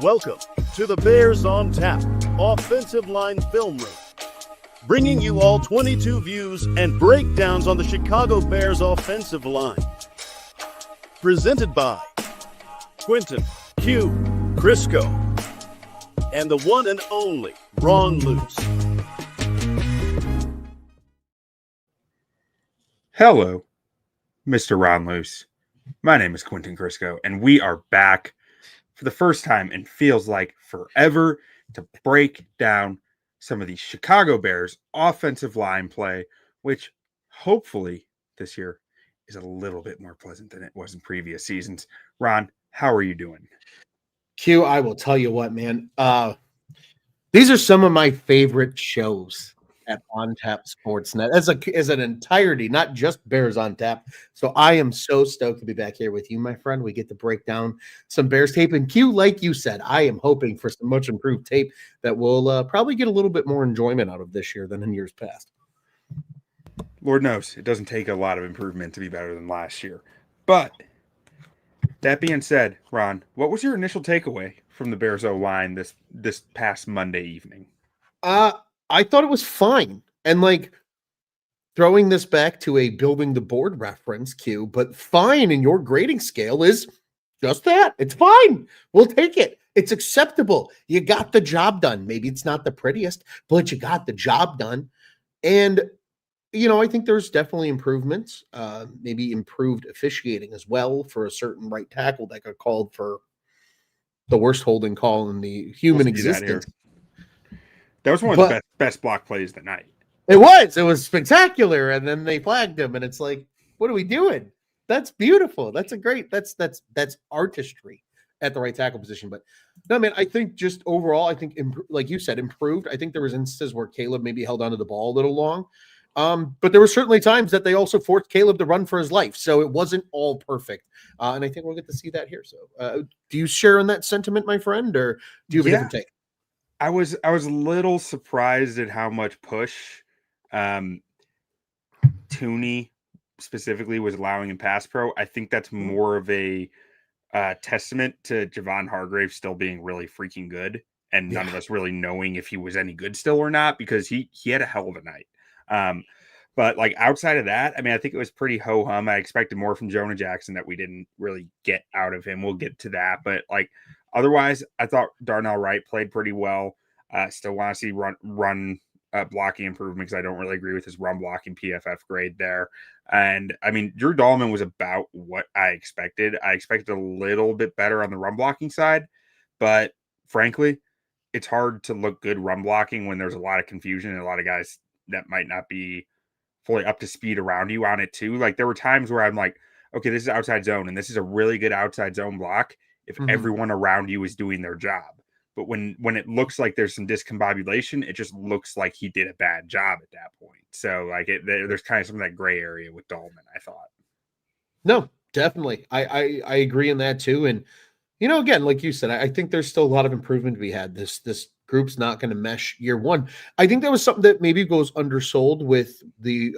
Welcome to the Bears on Tap Offensive Line Film Room, bringing you all 22 views and breakdowns on the Chicago Bears offensive line. Presented by Quentin Q. Crisco and the one and only Ron Luce. Hello, Mr. Ron Luce. My name is Quentin Crisco, and we are back for the first time and feels like forever to break down some of the Chicago Bears offensive line play, which hopefully this year is a little bit more pleasant than it was in previous seasons. Ron, how are you doing? Q, I will tell you what, man. These are some of my favorite shows at On Tap Sportsnet as an entirety, not just Bears on Tap. So I am so stoked to be back here with you, my friend. We get to break down some Bears tape. And Q, like you said, I am hoping for some much improved tape that will probably get a little bit more enjoyment out of this year than in years past. Lord knows it doesn't take a lot of improvement to be better than last year. But that being said, Ron, what was your initial takeaway from the Bears O-line this past Monday evening? I thought it was fine. And like throwing this back to a building the board reference, Q, but fine in your grading scale is just that. It's fine. We'll take it. It's acceptable. You got the job done. Maybe it's not the prettiest, but you got the job done. And, you know, I think there's definitely improvements, maybe improved officiating as well for a certain right tackle that got called for the worst holding call in the human existence. That was one of the best block plays of the night. It was spectacular. And then they flagged him, and it's like, what are we doing? That's beautiful. That's artistry at the right tackle position. But no, man, I think just overall, I think, like you said, improved. I think there was instances where Caleb maybe held onto the ball a little long. But there were certainly times that they also forced Caleb to run for his life. So it wasn't all perfect. And I think we'll get to see that here. So do you share in that sentiment, my friend, or do you have a different take? I was a little surprised at how much push Thuney specifically was allowing in pass pro. I think that's more of a testament to Javon Hargrave still being really freaking good, and none of us really knowing if he was any good still or not, because he had a hell of a night. But like outside of that, I mean, I think it was pretty ho-hum. I expected more from Jonah Jackson that we didn't really get out of him. We'll get to that, but like otherwise, I thought Darnell Wright played pretty well. Still want to see run blocking improvement, because I don't really agree with his run blocking PFF grade there. And I mean, Drew Dalman was about what I expected. I expected a little bit better on the run blocking side, but frankly, it's hard to look good run blocking when there's a lot of confusion and a lot of guys that might not be fully up to speed around you on it too. Like there were times where I'm like, okay, this is outside zone, and this is a really good outside zone block if everyone around you is doing their job. But when it looks like there's some discombobulation, it just looks like he did a bad job at that point. So like there's kind of some of that gray area with Dalman, I thought. No, definitely. I agree in that too. And, you know, again, like you said, I think there's still a lot of improvement to be had. This group's not going to mesh year one. I think that was something that maybe goes undersold with the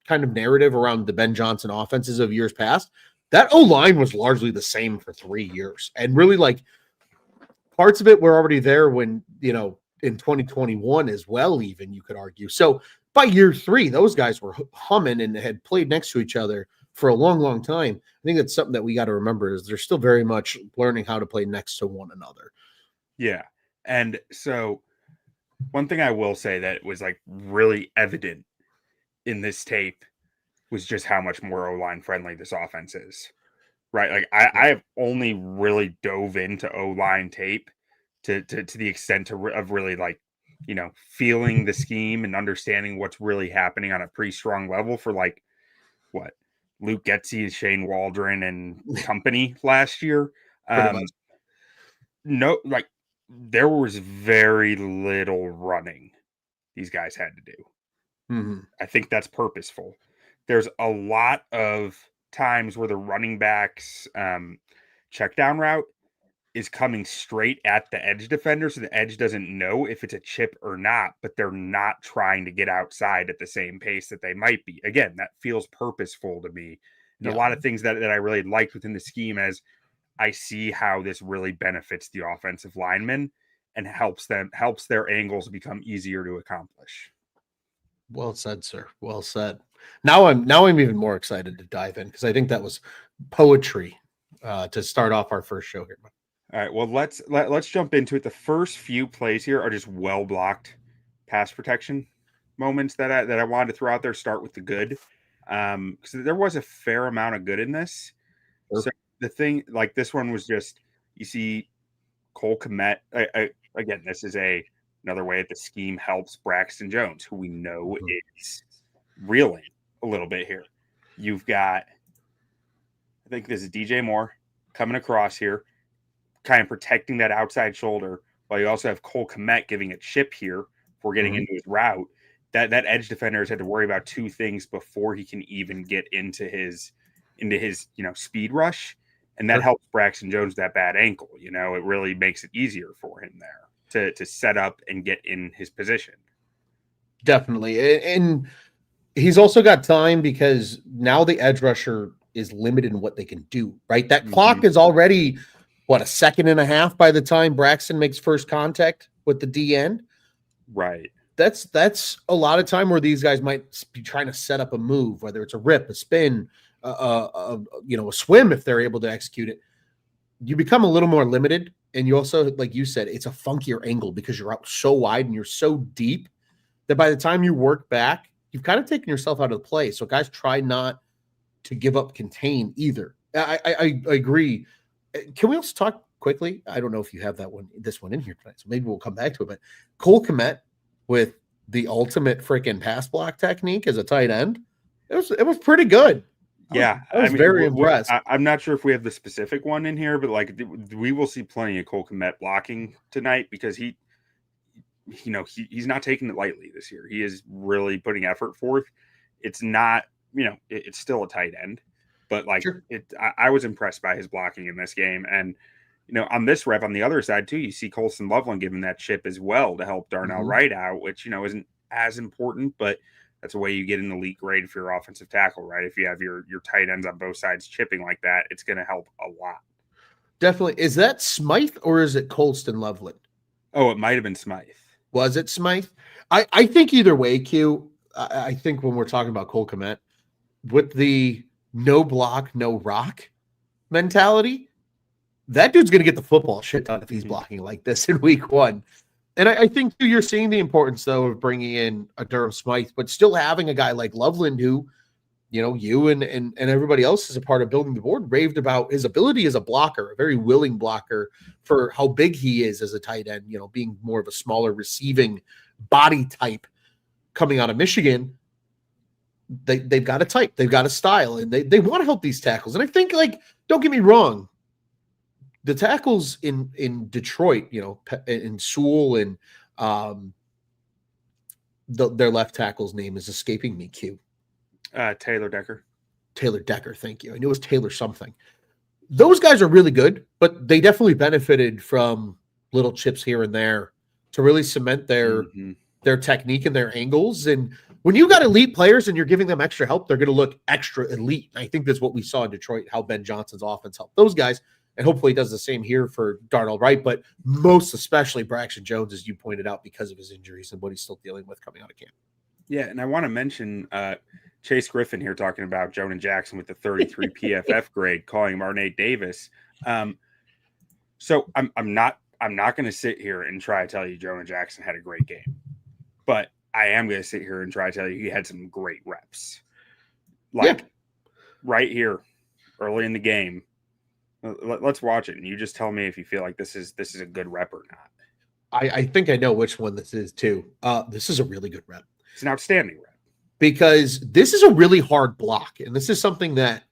kind of narrative around the Ben Johnson offenses of years past. That O-line was largely the same for 3 years. And really, like, parts of it were already there when, you know, in 2021 as well, even, you could argue. So by year 3, those guys were humming and had played next to each other for a long, long time. I think that's something that we got to remember, is they're still very much learning how to play next to one another. Yeah. And so one thing I will say that was like really evident in this tape was just how much more O-line friendly this offense is, right? Like I have only really dove into O-line tape to the extent of really like, you know, feeling the scheme and understanding what's really happening on a pretty strong level for like what Luke Getsy, Shane Waldron and company last year. No, like there was very little running these guys had to do. I think that's purposeful. There's a lot of times where the running backs check down route is coming straight at the edge defender, so the edge doesn't know if it's a chip or not, but they're not trying to get outside at the same pace that they might be. Again, that feels purposeful to me. And a lot of things that I really liked within the scheme as I see how this really benefits the offensive linemen and helps their angles become easier to accomplish. Well said, sir. Well said. Now I'm even more excited to dive in because I think that was poetry to start off our first show here. All right, well let's jump into it. The first few plays here are just well blocked pass protection moments that I wanted to throw out there. Start with the good, because there was a fair amount of good in this. Sure. So the thing, like this one, was just you see Cole Kmet. Again, this is another way that the scheme helps Braxton Jones, who we know is reeling a little bit here. You've got, I think this is DJ Moore coming across here, kind of protecting that outside shoulder, while you also have Cole Kmet giving a chip here for getting into his route. That edge defender has had to worry about two things before he can even get into his speed rush, and that helps Braxton Jones, that bad ankle. It really makes it easier for him there to set up and get in his position. Definitely. And he's also got time because now the edge rusher is limited in what they can do, right? That clock is already, a second and a half by the time Braxton makes first contact with the D end. Right. That's a lot of time where these guys might be trying to set up a move, whether it's a rip, a spin, a swim if they're able to execute it. You become a little more limited, and you also, like you said, it's a funkier angle because you're out so wide and you're so deep that by the time you work back, you've kind of taken yourself out of the play. So guys try not to give up contain either. I agree. Can we also talk quickly? I don't know if you have this one in here tonight, so maybe we'll come back to it. But Cole Kmet with the ultimate freaking pass block technique as a tight end, it was pretty good. Yeah, I was very impressed. I'm not sure if we have the specific one in here, but we will see plenty of Cole Kmet blocking tonight because he's not taking it lightly this year. He is really putting effort forth. It's not, it's still a tight end, but Sure. I was impressed by his blocking in this game. And, on this rep on the other side too, you see Colson Loveland giving that chip as well to help Darnell Wright out, which, isn't as important, but that's a way you get an elite grade for your offensive tackle, right? If you have your tight ends on both sides chipping like that, it's going to help a lot. Definitely. Is that Smythe or is it Colston Loveland? Oh, it might have been Smythe. Was it Smythe? I think either way, Q, I think when we're talking about Cole Kmet, with the no block, no rock mentality, that dude's going to get the football shit done if he's blocking like this in week one. And I think you're seeing the importance, though, of bringing in a Durham Smythe, but still having a guy like Loveland who, you and everybody else is a part of building the board, raved about his ability as a blocker, a very willing blocker for how big he is as a tight end, being more of a smaller receiving body type coming out of Michigan. They've got a type, they've got a style, and they want to help these tackles. And I think, don't get me wrong, the tackles in Detroit, in Sewell and their left tackle's name is escaping me, Q. Taylor Decker. Taylor Decker, thank you. I knew it was Taylor something. Those guys are really good, but they definitely benefited from little chips here and there to really cement their technique and their angles. And when you got elite players and you're giving them extra help, they're going to look extra elite. I think that's what we saw in Detroit, how Ben Johnson's offense helped those guys. And hopefully he does the same here for Darnell Wright, but most especially Braxton Jones, as you pointed out, because of his injuries and what he's still dealing with coming out of camp. Yeah, and I want to mention Chase Griffin here talking about Jonah Jackson with the 33 PFF grade, calling him Arnay Davis. So I'm not going to sit here and try to tell you Jonah Jackson had a great game, but I am going to sit here and try to tell you he had some great reps. Right here, early in the game. Let's watch it, and you just tell me if you feel like this is a good rep or not. I think I know which one this is too. This is a really good rep. It's an outstanding rep. Because this is a really hard block, and this is something that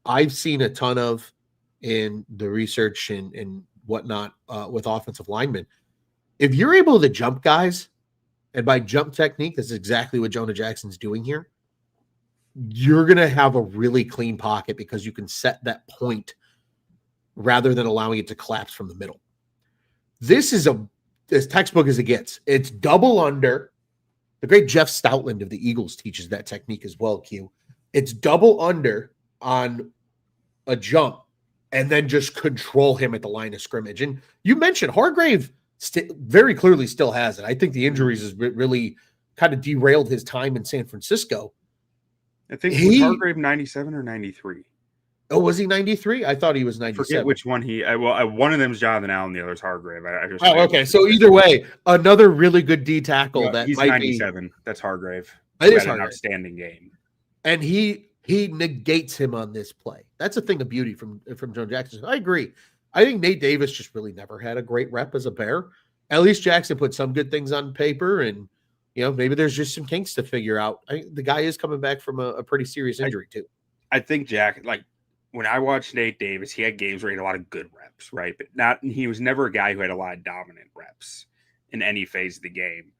I've seen a ton of in the research and whatnot with offensive linemen. If you're able to jump guys, and by jump technique, this is exactly what Jonah Jackson's doing here, you're going to have a really clean pocket because you can set that point rather than allowing it to collapse from the middle. This is as textbook as it gets. It's double under. The great Jeff Stoutland of the Eagles teaches that technique as well, Q. It's double under on a jump and then just control him at the line of scrimmage. And you mentioned Hargrave very clearly still has it. I think the injuries has really kind of derailed his time in San Francisco. I think was Hargrave 97 or 93? Oh, was he 93? I thought he was 97. Forget which one one of them is Jonathan Allen, the other's Hargrave. Okay. So either way, another really good D tackle that he's might 97. That's Hargrave. It is Hargrave. An outstanding game. And he negates him on this play. That's a thing of beauty from Jonah Jackson. I agree. I think Nate Davis just really never had a great rep as a Bear. At least Jackson put some good things on paper, and maybe there's just some kinks to figure out. The guy is coming back from a pretty serious injury too. I think when I watched Nate Davis, he had games where he had a lot of good reps, right? But he was never a guy who had a lot of dominant reps in any phase of the game.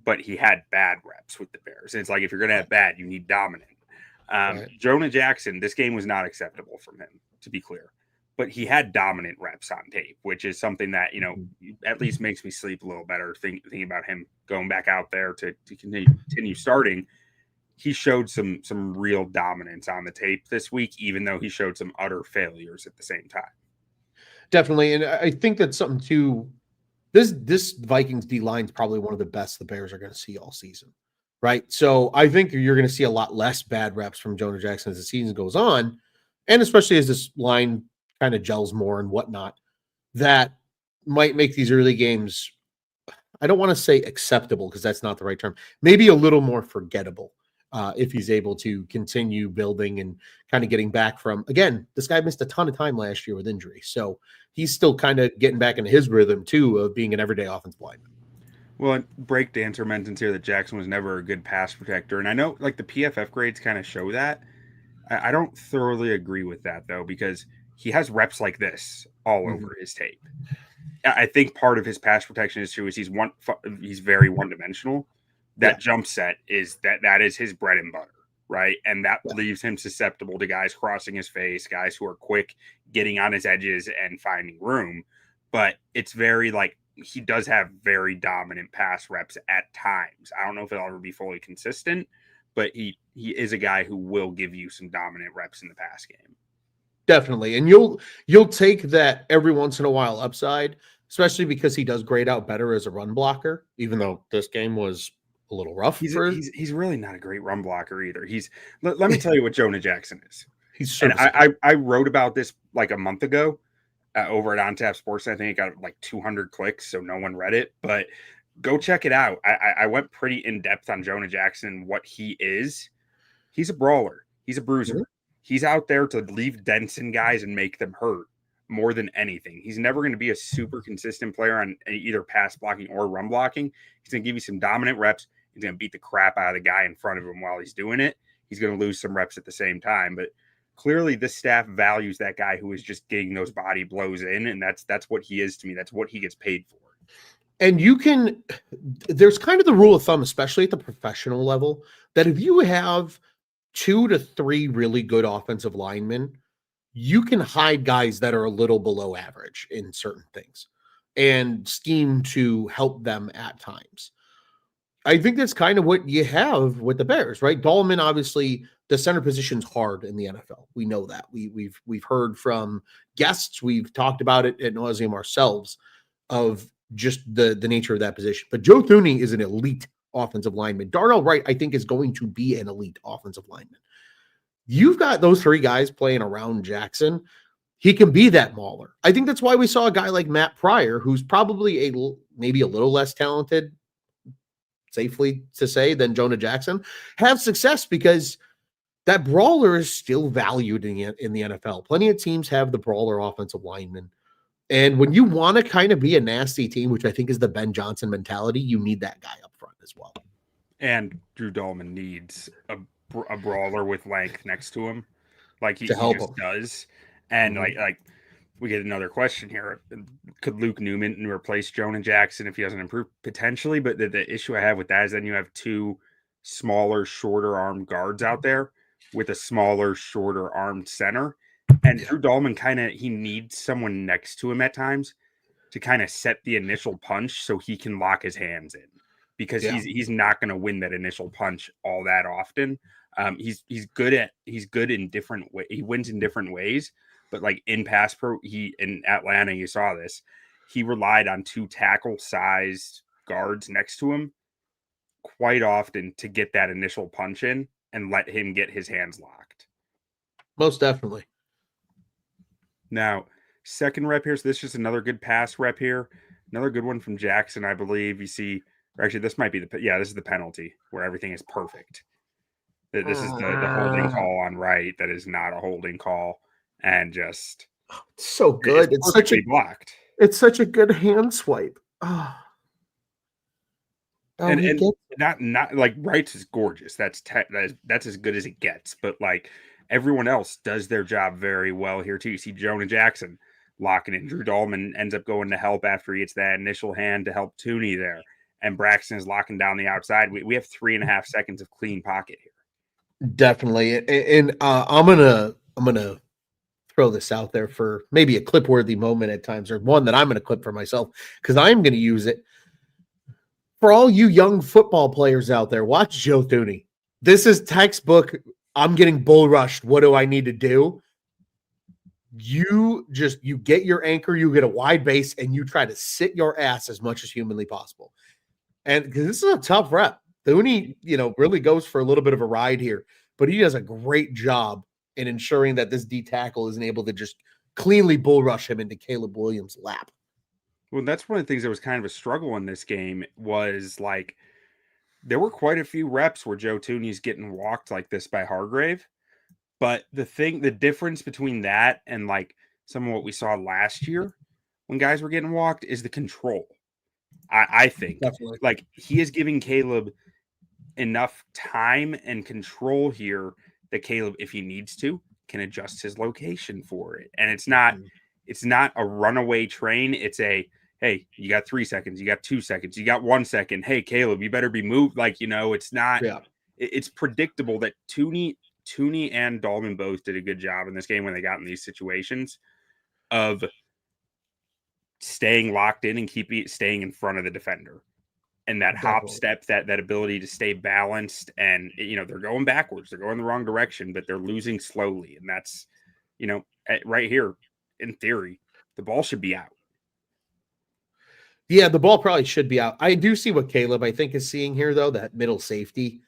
But he had bad reps with the Bears. And it's like, if you're going to have bad, you need dominant. Jonah Jackson, this game was not acceptable from him, to be clear. But he had dominant reps on tape, which is something that, at least makes me sleep a little better thinking about him going back out there to continue starting. He showed some real dominance on the tape this week, even though he showed some utter failures at the same time. Definitely. And I think that's something too. This Vikings D line is probably one of the best the Bears are going to see all season, right? So I think you're going to see a lot less bad reps from Jonah Jackson as the season goes on, and especially as this line kind of gels more and whatnot, that might make these early games, I don't want to say acceptable because that's not the right term, maybe a little more forgettable if he's able to continue building and kind of getting back from, again, this guy missed a ton of time last year with injury. So he's still kind of getting back into his rhythm too of being an everyday offensive lineman. Well, Breakdancer mentions here that Jackson was never a good pass protector. And I know the PFF grades kind of show that. I don't thoroughly agree with that though, because he has reps like this all over his tape. I think part of his pass protection is he's very one-dimensional. That jump set is that is his bread and butter, right? And that leaves him susceptible to guys crossing his face, guys who are quick, getting on his edges and finding room. But it's very he does have very dominant pass reps at times. I don't know if it'll ever be fully consistent, but he is a guy who will give you some dominant reps in the pass game. Definitely. And you'll take that every once in a while upside, especially because he does grade out better as a run blocker, even though this game was a little rough. He's really not a great run blocker either. Let me tell you what Jonah Jackson is. And I wrote about this a month ago over at On Tap Sports. I think it got 200 clicks, so no one read it, but go check it out. I went pretty in depth on Jonah Jackson, what he is. He's a brawler. He's a bruiser. Mm-hmm. He's out there to leave dents in guys and make them hurt more than anything. He's never going to be a super consistent player on either pass blocking or run blocking. He's going to give you some dominant reps. He's going to beat the crap out of the guy in front of him while he's doing it. He's going to lose some reps at the same time. But clearly this staff values that guy who is just getting those body blows in, and that's what he is to me. That's what he gets paid for. And there's kind of the rule of thumb, especially at the professional level, that if you have 2 to 3 really good offensive linemen, you can hide guys that are a little below average in certain things and scheme to help them at times. I think that's kind of what you have with the Bears, right? Dalman, obviously, the center position's hard in the NFL. We know that. We've heard from guests. We've talked about it ad nauseum ourselves of just the nature of that position. But Joe Thuney is an elite offensive lineman. Darnell Wright, I think, is going to be an elite offensive lineman. You've got those 3 guys playing around Jackson. He can be that mauler. I think that's why we saw a guy like Matt Pryor, who's probably maybe a little less talented, safely to say, than Jonah Jackson, have success because that brawler is still valued in the NFL. Plenty of teams have the brawler offensive lineman. And when you want to kind of be a nasty team, which I think is the Ben Johnson mentality, you need that guy up front as well. And Drew Dalman needs a brawler with length next to him, he just does. And we get another question here: could Luke Newman replace Jonah Jackson if he doesn't improve? Potentially, but the issue I have with that is then you have 2 smaller, shorter armed guards out there with a smaller, shorter armed center. And Drew Dalman he needs someone next to him at times to kind of set the initial punch so he can lock his hands in, because he's not going to win that initial punch all that often. He's good in different ways. He wins in different ways, but like in pass pro, he in Atlanta, you saw this. He relied on 2 tackle-sized guards next to him quite often to get that initial punch in and let him get his hands locked. Most definitely. Now, second rep here. So this is just another good pass rep here. Another good one from Jackson, I believe. You see, or actually, this might be this is the penalty where everything is perfect. This is the holding call on Wright. That is not a holding call, and just so good. It's such a blocked. It's such a good hand swipe. Oh. And not like Wright's is gorgeous. That's as good as it gets. But like everyone else does their job very well here too. You see Jonah Jackson locking in. Drew Dalman ends up going to help after he gets that initial hand to help Thuney there. And Braxton is locking down the outside. We have 3.5 seconds of clean pocket here. Definitely. And I'm gonna throw this out there for maybe a clip-worthy moment at times, or one that I'm gonna clip for myself, because I'm gonna use it. For all you young football players out there, watch Joe Thuney. This is textbook. I'm getting bull rushed. What do I need to do? You get your anchor, you get a wide base, and you try to sit your ass as much as humanly possible. And because this is a tough rep. Thuney, really goes for a little bit of a ride here, but he does a great job in ensuring that this D tackle isn't able to just cleanly bull rush him into Caleb Williams' lap. Well, that's one of the things that was kind of a struggle in this game was like there were quite a few reps where Joe Thuney's getting walked like this by Hargrave. But the difference between that and like some of what we saw last year when guys were getting walked is the control. I think Definitely. Like he is giving Caleb enough time and control here that Caleb, if he needs to, can adjust his location for it. And it's not a runaway train. It's hey, you got 3 seconds, you got 2 seconds, you got 1 second. Hey, Caleb, you better be moved. Like, it's not, it's predictable that Thuney and Dalman both did a good job in this game when they got in these situations of staying locked in and staying in front of the defender. And that hop step, that ability to stay balanced, and they're going backwards, they're going the wrong direction, but they're losing slowly. And that's, right here, in theory, the ball should be out. Yeah, the ball probably should be out. I do see what Caleb, I think, is seeing here, though. That middle safety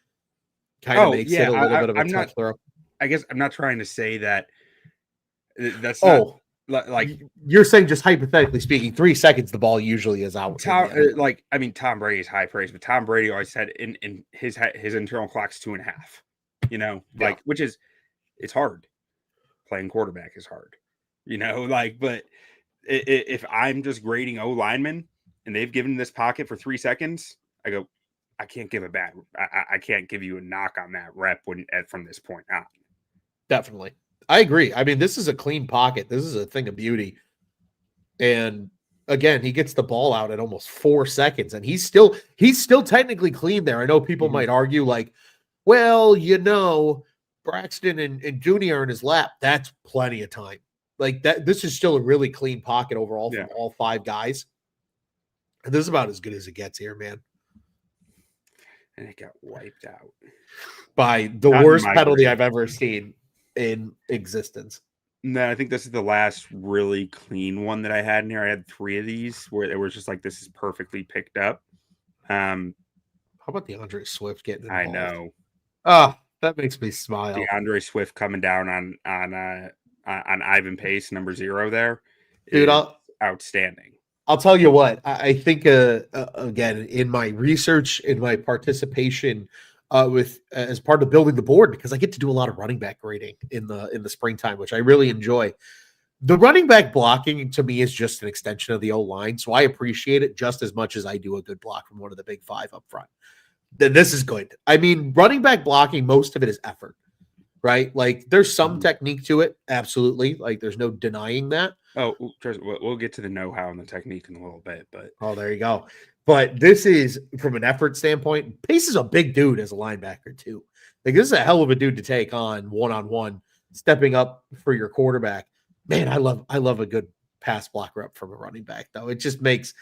kind of makes it a little bit of a tough throw. I guess I'm not trying to say that that's like you're saying, just hypothetically speaking, 3 seconds, the ball usually is out. Tom Brady's high praise, but Tom Brady always said in his internal clock's 2.5, which is, it's hard. Playing quarterback is hard, but if I'm just grading O linemen and they've given this pocket for 3 seconds, I go, I can't give I can't give you a knock on that rep from this point on. Definitely. I agree. I mean, this is a clean pocket. This is a thing of beauty. And again, he gets the ball out at almost 4 seconds, and he's still technically clean there. I know people might argue like, well, Braxton and Thuney are in his lap. That's plenty of time. Like that, this is still a really clean pocket overall from all 5 guys. And this is about as good as it gets here, man. And it got wiped out by the worst penalty I've ever seen in existence. No, I think this is the last really clean one that I had in here. I had 3 of these where it was just like, this is perfectly picked up. How about DeAndre Swift getting involved? I know. Oh, that makes me smile. DeAndre Swift coming down on Ivan Pace, number 0 there. Dude, outstanding. I'll tell you what, I think, again, in my research, in my participation as part of building the board, because I get to do a lot of running back grading in the springtime, which I really enjoy. The running back blocking to me is just an extension of the O-line, so I appreciate it just as much as I do a good block from one of the big 5 up front. Then this is good. I mean, running back blocking, most of it is effort, right? Like there's some technique to it, absolutely. Like there's no denying that. Oh, we'll get to the know-how and the technique in a little bit, but there you go. But this is, from an effort standpoint, Pace is a big dude as a linebacker too. Like this is a hell of a dude to take on one-on-one, stepping up for your quarterback. Man, I love a good pass blocker up from a running back, though. It just makes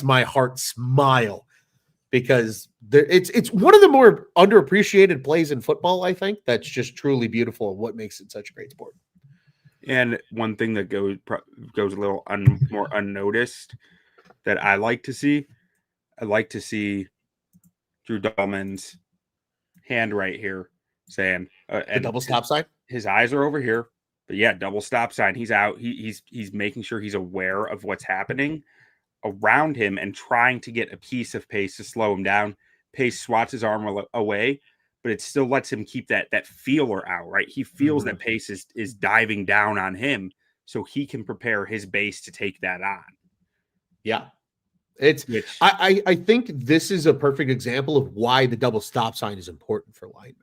my heart smile, because it's one of the more underappreciated plays in football, I think. That's just truly beautiful and what makes it such a great sport. And one thing that goes a little more unnoticed that I like to see Drew Dalman's hand right here saying, The and double stop sign. his eyes are over here, but yeah, double stop sign. He's out. He's making sure he's aware of what's happening around him and trying to get a piece of Pace to slow him down. Pace swats his arm away, but it still lets him keep that feeler out, right? He feels that Pace is diving down on him, so he can prepare his base to take that on. Yeah. I think this is a perfect example of why the double stop sign is important for linemen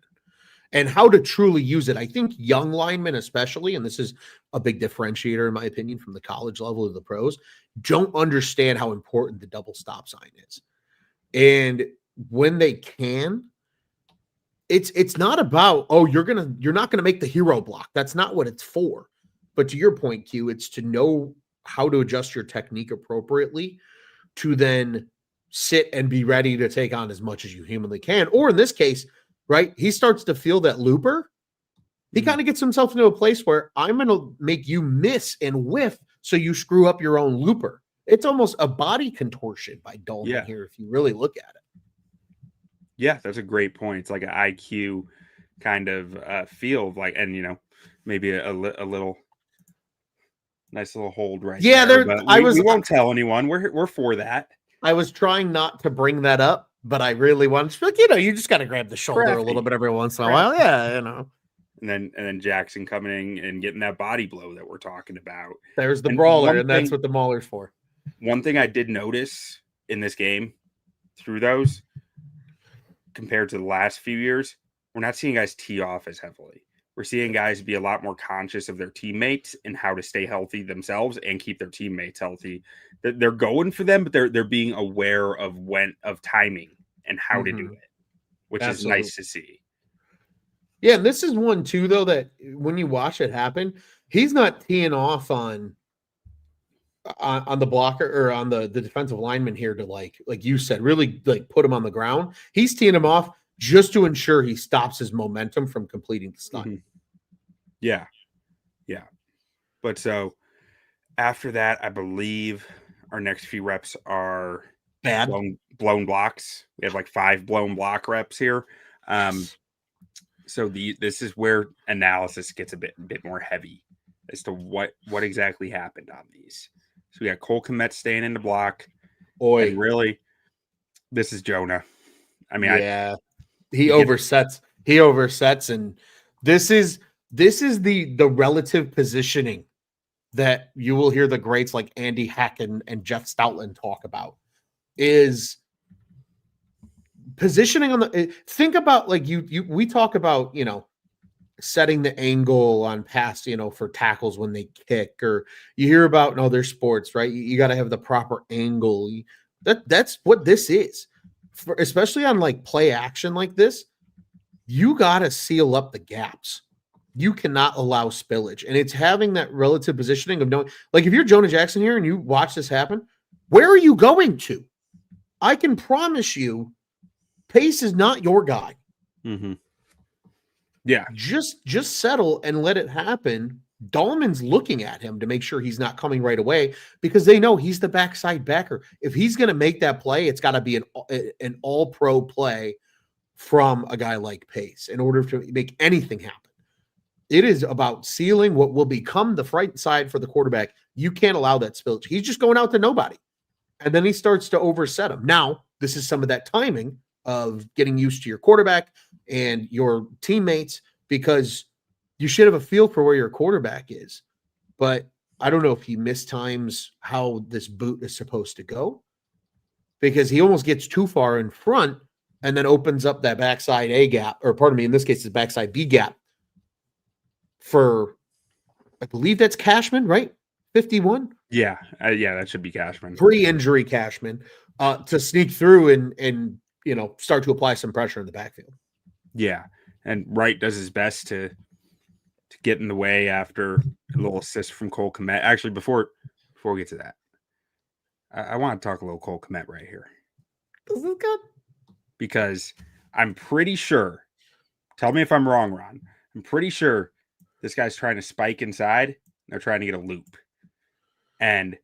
and how to truly use it. I think young linemen, especially, and this is a big differentiator, in my opinion, from the college level to the pros, don't understand how important the double stop sign is. And when they can, it's not about, oh, you're not gonna make the hero block. That's not what it's for. But to your point, Q, it's to know how to adjust your technique appropriately to then sit and be ready to take on as much as you humanly can. Or in this case, right, he starts to feel that looper. He kind of gets himself into a place where I'm going to make you miss and whiff so you screw up your own looper. It's almost a body contortion by Dalman here if you really look at it. Yeah, that's a great point. It's like an IQ kind of feel of like, and maybe a little nice little hold right there. But we won't tell anyone. We're for that. I was trying not to bring that up, but I really wanted to. Like, you just got to grab the shoulder a little bit every once in a while. Yeah, And then Jackson coming in and getting that body blow that we're talking about. There's the brawler, and that's what the mauler's for. One thing I did notice in this game through those, compared to the last few years, we're not seeing guys tee off as heavily. We're seeing guys be a lot more conscious of their teammates and how to stay healthy themselves and keep their teammates healthy. They're going for them, but they're being aware of timing and how to do it, which is nice to see. Yeah, and this is one too, though, that when you watch it happen, he's not teeing off on the blocker or on the defensive lineman here to like you said, really like put him on the ground. He's teeing him off just to ensure he stops his momentum from completing the stunt. Yeah. But so after that, I believe our next few reps are bad blown blocks. We have like 5 blown block reps here. So this is where analysis gets a bit more heavy as to what exactly happened on these. So we got Cole Kmet staying in the block. And really, this is Jonah. I mean, he oversets, and this is the relative positioning that you will hear the greats like Andy Heck and Jeff Stoutland talk about is positioning on the. Think about like we talk about setting the angle on pass for tackles when they kick, or you hear about in other sports, right? You got to have the proper angle. That's what this is. Especially on like play action like this, you got to seal up the gaps. You cannot allow spillage. And it's having that relative positioning of knowing, like if you're Jonah Jackson here and you watch this happen, where are you going to? I can promise you, Pace is not your guy. Yeah. Just settle and let it happen. Dalman's looking at him to make sure he's not coming right away because they know he's the backside backer. If he's going to make that play, it's got to be an all-pro play from a guy like Pace in order to make anything happen. It is about sealing what will become the fright side for the quarterback. You can't allow that spillage. He's just going out to nobody. And then he starts to overset him. Now, this is some of that timing of getting used to your quarterback and your teammates because you should have a feel for where your quarterback is. But I don't know if he mistimes how this boot is supposed to go because he almost gets too far in front and then opens up that backside A gap, or pardon me, in this case, the backside B gap for, I believe that's Cashman, right? 51? Yeah, that should be Cashman. Pre-injury Cashman to sneak through and start to apply some pressure in the backfield. Yeah, and Wright does his best to get in the way after a little assist from Cole Kmet. Actually, before we get to that, I want to talk a little Cole Kmet right here. This is good. Because I'm pretty sure, tell me if I'm wrong, Ron, I'm pretty sure this guy's trying to spike inside They're trying to get a loop. And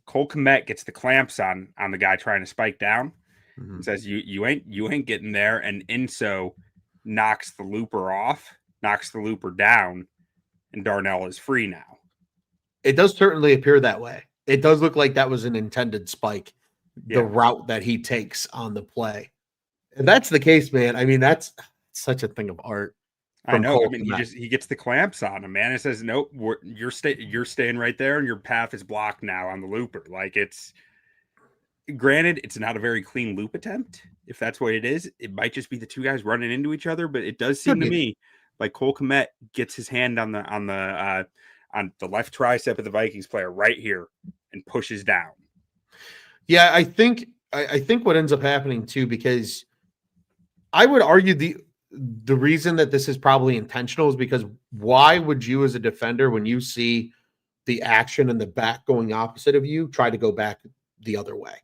Cole Kmet gets the clamps on the guy trying to spike down. Mhm. Says you ain't getting there, and Inso knocks the looper off, knocks the looper down, and Darnell is free now. It does certainly appear that way. It does look like that was an intended spike, the Yeah. route that he takes on the play. If that's the case, man, I mean, that's such a thing of art. I from know. Cole I mean, Kmet. he gets the clamps on him, man. It says, nope, you're staying right there, and your path is blocked now on the looper. Like, it's granted, it's not a very clean loop attempt. If that's what it is, it might just be the two guys running into each other. But it does seem to me like Cole Kmet gets his hand on the left tricep of the Vikings player right here and pushes down. Yeah, I think what ends up happening too, because I would argue the reason that this is probably intentional is because why would you as a defender, when you see the action in the back going opposite of you, try to go back the other way?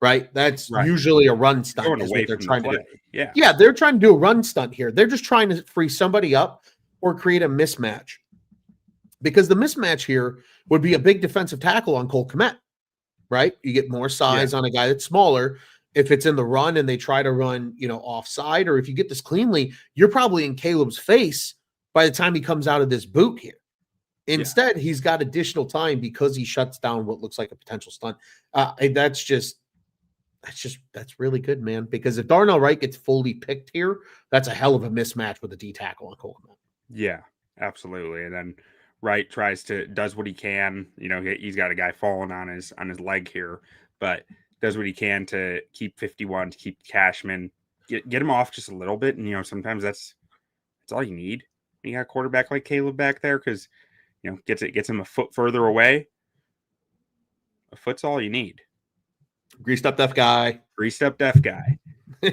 Right? That's Right. usually a run stunt. Going Is away what they're from trying the to play. do. Yeah. Yeah, they're trying to do a run stunt here. They're just trying to free somebody up or create a mismatch. Because the mismatch here would be a big defensive tackle on Cole Kmet, right? You get more size on a guy that's smaller. If it's in the run and they try to run, offside, or if you get this cleanly, you're probably in Caleb's face by the time he comes out of this boot here. Instead, he's got additional time because he shuts down what looks like a potential stunt. That's really good, man. Because if Darnell Wright gets fully picked here, that's a hell of a mismatch with a D tackle on Cole Kmet. Yeah, absolutely. And then Wright does what he can. He's got a guy falling on his leg here, but does what he can to keep 51, to keep Cashman, get him off just a little bit. And sometimes that's all you need. You got a quarterback like Caleb back there, because gets him a foot further away. A foot's all you need. Greased up deaf guy. I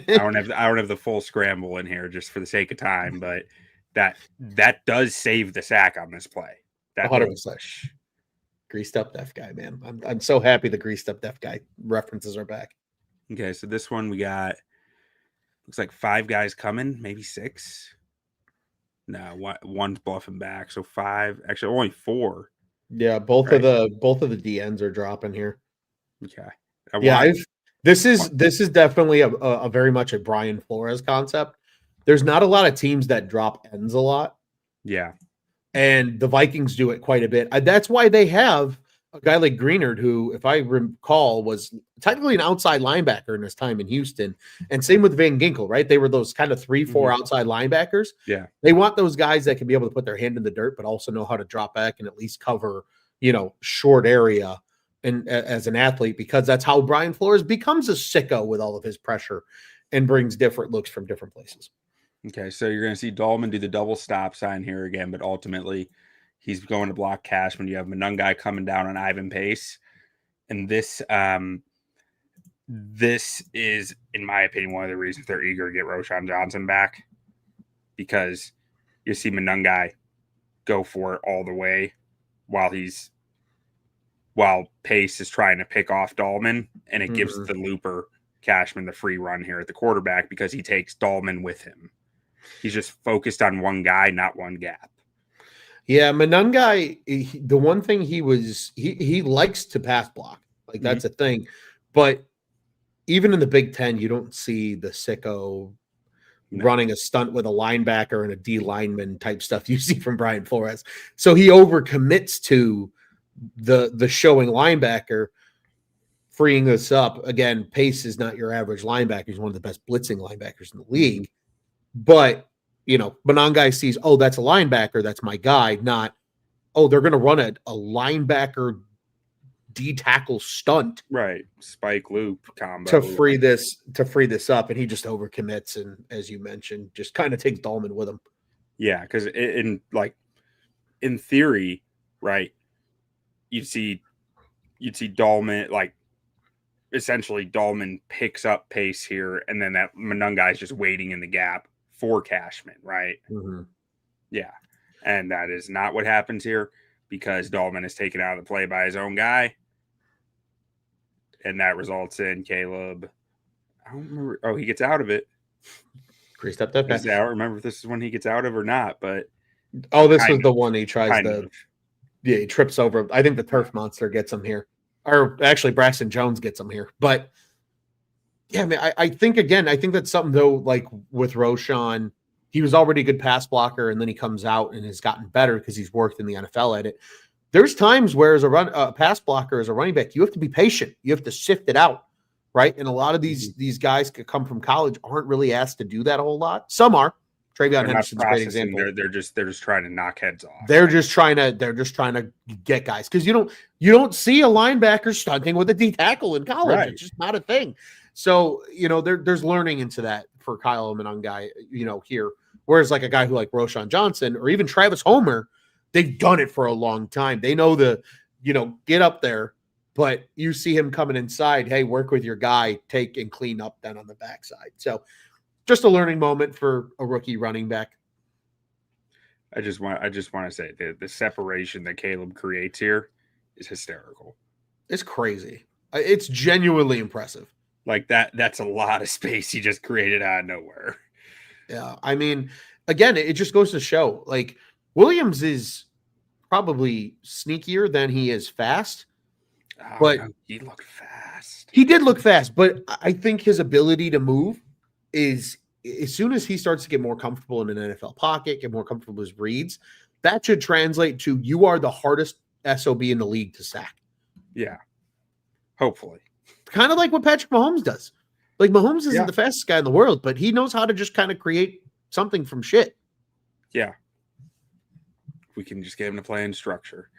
don't have the full scramble in here just for the sake of time, but that does save the sack on this play. That 100%. Greased up deaf guy, man. I'm so happy the greased up deaf guy references are back. Okay, so this one we got looks like 5 guys coming, maybe 6. No, one's bluffing back, so 5. Actually, only 4. Yeah, both of the DNs are dropping here. Okay. This is definitely a very much a Brian Flores concept. There's not a lot of teams that drop ends a lot. Yeah. And the Vikings do it quite a bit. That's why they have a guy like Greenard, who, if I recall, was technically an outside linebacker in his time in Houston. And same with Van Ginkel, right? They were those kind of 3-4 outside linebackers. Yeah. They want those guys that can be able to put their hand in the dirt, but also know how to drop back and at least cover, short area and as an athlete, because that's how Brian Flores becomes a sicko with all of his pressure and brings different looks from different places. Okay, so you're going to see Dalman do the double stop sign here again, but ultimately he's going to block Cashman. You have Monungai coming down on Ivan Pace. And this is, in my opinion, one of the reasons they're eager to get Roschon Johnson back, because you see Monungai go for it all the way while Pace is trying to pick off Dalman, and it gives the looper Cashman the free run here at the quarterback because he takes Dalman with him. He's just focused on one guy, not one gap. Yeah, Monungai, the one thing he likes to pass block. Like, that's a thing. But even in the Big Ten, you don't see the sicko running a stunt with a linebacker and a D lineman type stuff you see from Brian Flores. So he overcommits to the showing linebacker, freeing this up. Again, Pace is not your average linebacker. He's one of the best blitzing linebackers in the league. But, Monungai sees, oh, that's a linebacker. That's my guy. Not, oh, they're going to run a linebacker D tackle stunt. Right. Spike loop combo. To free this up. And he just overcommits. And as you mentioned, just kind of takes Dalman with him. Yeah. Cause in theory, right, you'd see Dalman, like, essentially Dalman picks up Pace here, and then that Monungai is just waiting in the gap for Cashman, right? Mm-hmm. Yeah. And that is not what happens here, because Dalman is taken out of the play by his own guy. And that results in Caleb. I don't remember. Oh, he gets out of it. Greased up that guy. I don't remember if this is when he gets out of or not, but this was the one he tries to. Yeah, he trips over. I think the turf monster gets him here. Or actually, Braxton Jones gets him here. But yeah, man, I think I think that's something though, like with Roshan, he was already a good pass blocker, and then he comes out and has gotten better because he's worked in the NFL at it. There's times where as a pass blocker, as a running back, you have to be patient. You have to sift it out, right? And a lot of these guys could come from college aren't really asked to do that a whole lot. Some are. Travion Henderson's a great example. They're just trying to knock heads off. They're just trying to get guys because you don't see a linebacker stunting with a D tackle in college. Right. It's just not a thing. So there's learning into that for Kyle Monangai, here. Whereas like a guy who like Roshan Johnson or even Travis Homer, they've done it for a long time. They know get up there, but you see him coming inside. Hey, work with your guy, take and clean up then on the backside. So just a learning moment for a rookie running back. I just want to say the separation that Caleb creates here is hysterical. It's crazy. It's genuinely impressive. Like that's a lot of space he just created out of nowhere. Yeah. I mean, again, it just goes to show like Williams is probably sneakier than he is fast. But no, he looked fast. He did look fast, but I think his ability to move is as soon as he starts to get more comfortable in an NFL pocket, get more comfortable with his reads, that should translate to you are the hardest SOB in the league to sack. Yeah. Hopefully. Kind of like what Patrick Mahomes does. Like Mahomes isn't the fastest guy in the world, but he knows how to just kind of create something from shit. Yeah. We can just get him to play in structure.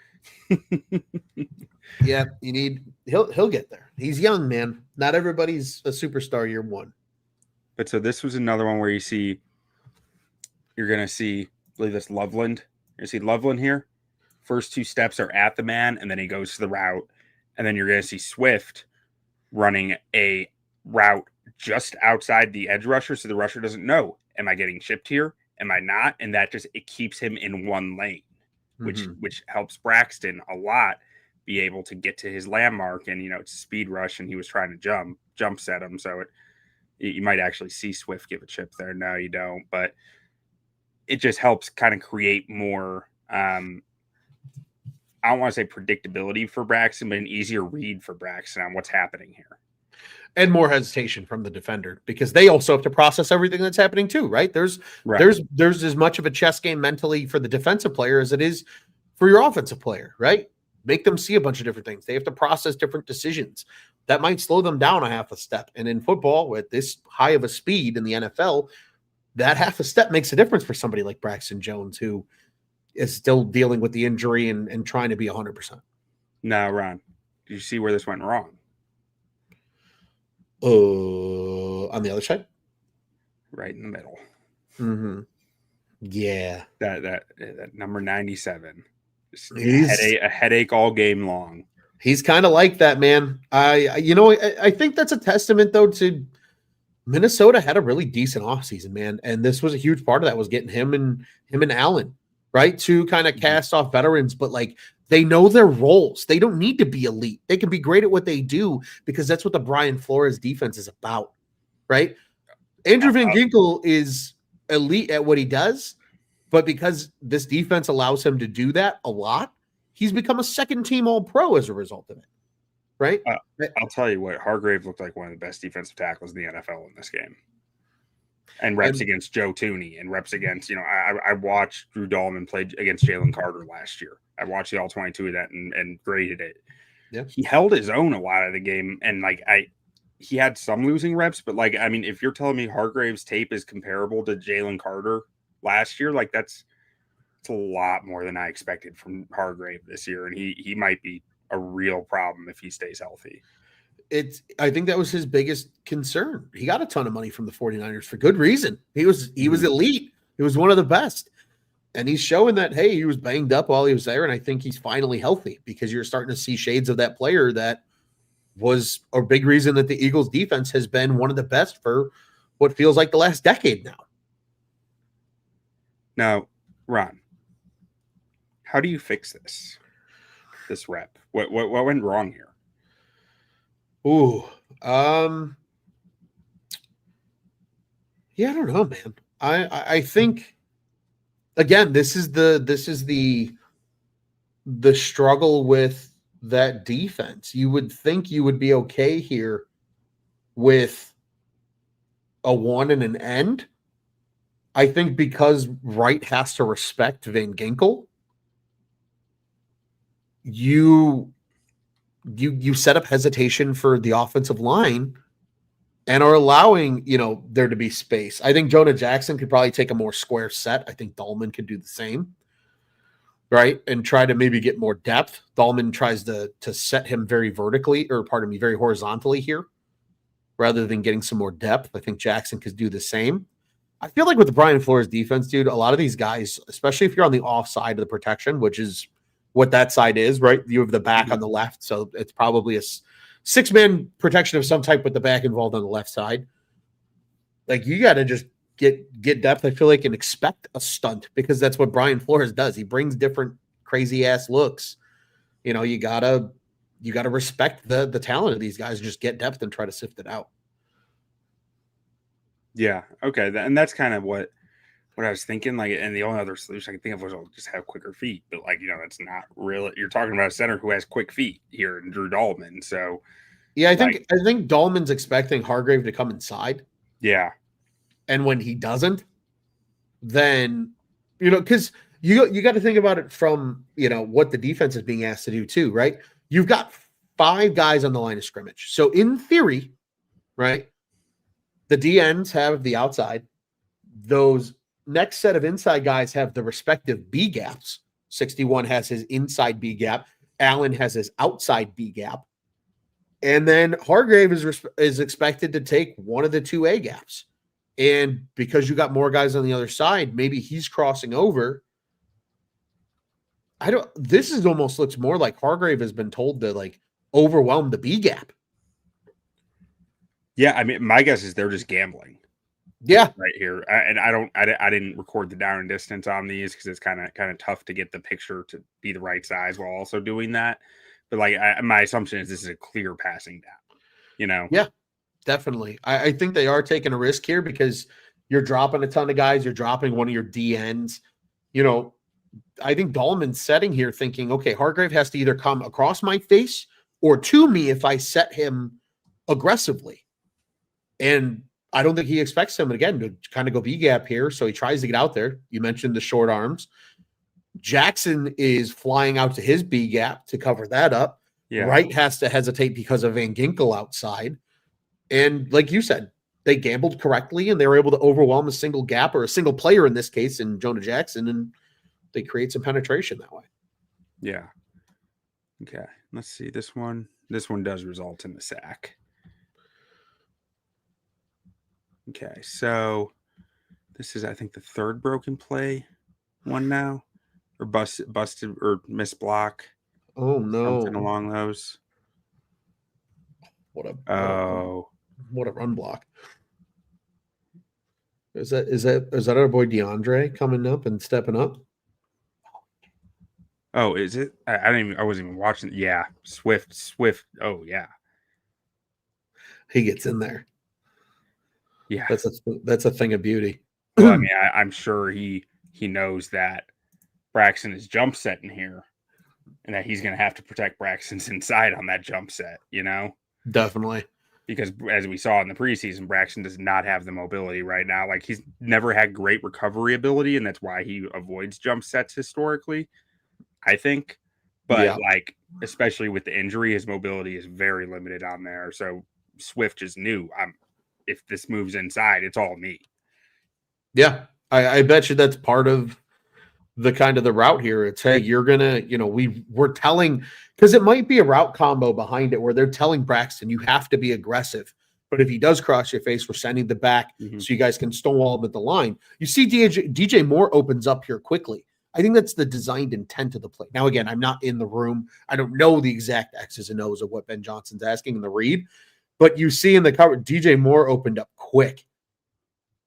Yeah, he'll get there. He's young, man. Not everybody's a superstar year one. But so this was another one where you're going to see, I believe that's Loveland. You're going to see Loveland here. First two steps are at the man, and then he goes to the route. And then you're going to see Swift running a route just outside the edge rusher. So the rusher doesn't know, am I getting chipped here? Am I not? And that it keeps him in one lane, which helps Braxton a lot be able to get to his landmark. And, it's a speed rush, and he was trying to jump set him. So you might actually see Swift give a chip there. No, you don't. But it just helps kind of create more, I don't want to say predictability for Braxton, but an easier read for Braxton on what's happening here. And more hesitation from the defender because they also have to process everything that's happening too, right? There's as much of a chess game mentally for the defensive player as it is for your offensive player, right? Make them see a bunch of different things. They have to process different decisions. That might slow them down a half a step. And in football, with this high of a speed in the NFL, that half a step makes a difference for somebody like Braxton Jones, who is still dealing with the injury and trying to be 100%. Now, Ron, did you see where this went wrong? On the other side? Right in the middle. Mm-hmm. Yeah. That number 97. A headache all game long. He's kind of like that, man. I think that's a testament, though, to Minnesota had a really decent offseason, man. And this was a huge part of that was getting him and Allen, right? To kind of cast off veterans, but like they know their roles. They don't need to be elite. They can be great at what they do because that's what the Brian Flores defense is about, right? Andrew Van Ginkel is elite at what he does, but because this defense allows him to do that a lot, he's become a second-team All-Pro as a result of it, right? I'll tell you what, Hargrave looked like one of the best defensive tackles in the NFL in this game. And reps against Joe Thuney and reps against, I watched Drew Dalman play against Jalen Carter last year. I watched the All-22 of that and graded it. Yeah. He held his own a lot of the game. And he had some losing reps, but if you're telling me Hargrave's tape is comparable to Jalen Carter last year, it's a lot more than I expected from Hargrave this year. And he might be a real problem if he stays healthy. I think that was his biggest concern. He got a ton of money from the 49ers for good reason. He was elite. He was one of the best. And he's showing that, hey, he was banged up while he was there. And I think he's finally healthy because you're starting to see shades of that player that was a big reason that the Eagles defense has been one of the best for what feels like the last decade now. Now, Ron, how do you fix this rep? What went wrong here? Ooh, yeah, I don't know, man. I think again, this is the the struggle with that defense. You would think you would be okay here with a 1 and an end. I think because Wright has to respect Van Ginkel, you set up hesitation for the offensive line and are allowing, there to be space. I think Jonah Jackson could probably take a more square set. I think Dalman could do the same, right? And try to maybe get more depth. Dalman tries to set him very vertically, or pardon me, very horizontally here, rather than getting some more depth. I think Jackson could do the same. I feel like with the Brian Flores defense, dude, a lot of these guys, especially if you're on the off side of the protection, which is what that side is, right? You have the back on the left, so it's probably a 6-man protection of some type with the back involved on the left side. Like, you got to just get depth, I feel like, and expect a stunt, because that's what Brian Flores does. He brings different crazy ass looks. You gotta respect the talent of these guys, just get depth and try to sift it out. Yeah. Okay. And that's kind of what I was thinking. Like, and the only other solution I can think of was I'll just have quicker feet. But that's not really. You're talking about a center who has quick feet here in Drew Dalman. So yeah, I think Dalman's expecting Hargrave to come inside. Yeah. And when he doesn't, then because you got to think about it from what the defense is being asked to do too, right? You've got 5 guys on the line of scrimmage. So in theory, right, the DNs have the outside. Those next set of inside guys have the respective B gaps. 61 has his inside B gap. Allen has his outside B gap. And then Hargrave is expected to take one of the 2 A gaps. And because you got more guys on the other side, maybe he's crossing over. This almost looks more like Hargrave has been told to overwhelm the B gap. Yeah, I mean, my guess is they're just gambling. Yeah, right here. I didn't record the down and distance on these because it's kind of tough to get the picture to be the right size while also doing that. But my assumption is this is a clear passing down. Yeah, definitely. I think they are taking a risk here because you're dropping a ton of guys. You're dropping one of your DNs. I think Dalman's setting here thinking, okay, Hargrave has to either come across my face or to me if I set him aggressively. And I don't think he expects him, again, to kind of go B-gap here, so he tries to get out there. You mentioned the short arms. Jackson is flying out to his B-gap to cover that up. Yeah. Wright has to hesitate because of Van Ginkel outside. And like you said, they gambled correctly, and they were able to overwhelm a single gap, or a single player in this case, in Jonah Jackson, and they create some penetration that way. Yeah. Okay, let's see. This one does result in the sack. Okay, so this is, I think, the 3rd broken play one now, or busted or missed block. Oh no! Something along those. What a run block! Is that our boy DeAndre coming up and stepping up? Oh, is it? I wasn't even watching. Yeah, Swift. Oh yeah, he gets in there. Yeah, that's a thing of beauty. Well, I mean, I'm sure he knows that Braxton is jump setting here, and that he's going to have to protect Braxton's inside on that jump set. Definitely, because as we saw in the preseason, Braxton does not have the mobility right now. Like, he's never had great recovery ability, and that's why he avoids jump sets historically, I think. But especially with the injury, his mobility is very limited on there. So Swift just knew, if this moves inside, it's all me. Yeah, I bet you that's part of the kind of the route here. It's, hey, you're gonna, we're telling, because it might be a route combo behind it where they're telling Braxton you have to be aggressive. But if he does cross your face, we're sending the back so you guys can stonewall him at the line. You see DJ Moore opens up here quickly. I think that's the designed intent of the play. Now, again, I'm not in the room. I don't know the exact X's and O's of what Ben Johnson's asking in the read. But you see in the cover, DJ Moore opened up quick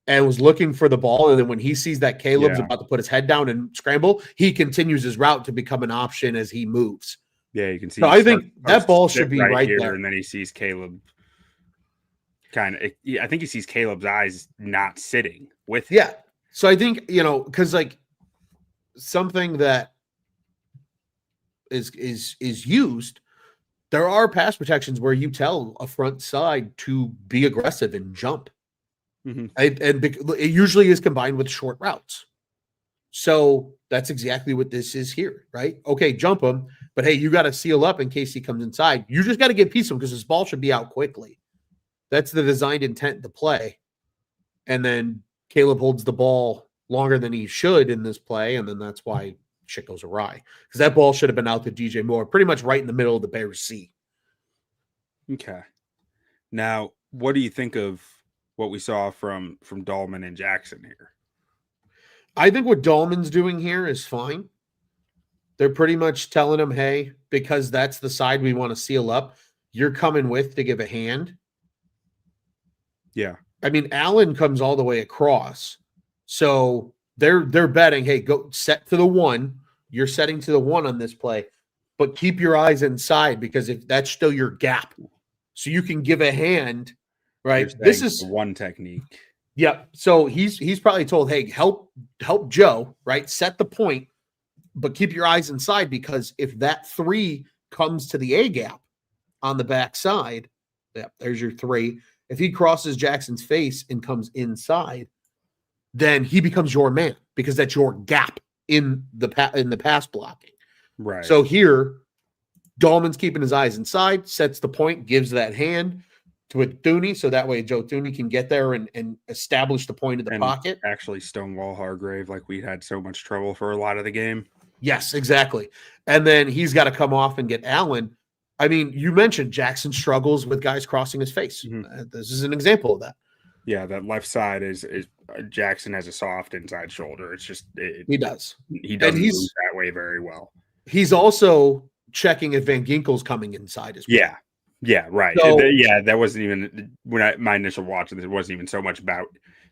and was looking for the ball. And then when he sees that Caleb's about to put his head down and scramble, he continues his route to become an option as he moves. Yeah, you can see. So I think that ball should be right here, there. And then he sees Caleb I think he sees Caleb's eyes not sitting with him. Yeah. So I think, because something that is used, there are pass protections where you tell a front side to be aggressive and jump. Mm-hmm. And it usually is combined with short routes. So that's exactly what this is here, right? Okay, jump him, but hey, you got to seal up in case he comes inside. You just got to get piece him because his ball should be out quickly. That's the designed intent to play. And then Caleb holds the ball longer than he should in this play, and then that's why shit goes awry. Because that ball should have been out to DJ Moore, pretty much right in the middle of the Bears C. Okay. Now, what do you think of what we saw from Dalman and Jackson here? I think what Dalman's doing here is fine. They're pretty much telling him, hey, because that's the side we want to seal up, you're coming with to give a hand. Yeah. I mean, Allen comes all the way across. So they're betting, hey, go set to the 1. You're setting to the 1 on this play, but keep your eyes inside because if that's still your gap. So you can give a hand, right? This is the 1 technique. Yep. So he's probably told, hey, help Joe, right? Set the point, but keep your eyes inside because if that 3 comes to the A gap on the backside, yeah, there's your 3. If he crosses Jackson's face and comes inside, then he becomes your man because that's your gap in the pass blocking. Right. So here, Dalman's keeping his eyes inside, sets the point, gives that hand to Thuney, so that way Joe Thuney can get there and establish the point of the pocket. Actually stonewall Hargrave like we had so much trouble for a lot of the game. Yes, exactly. And then he's got to come off and get Allen. I mean, you mentioned Jackson struggles with guys crossing his face. Mm-hmm. This is an example of that. Yeah, that left side is Jackson has a soft inside shoulder. It's just he does. He doesn't move that way very well. He's also checking if Van Ginkel's coming inside as well. Yeah. Yeah, right. So, that wasn't even my initial watch of this. It wasn't even so much about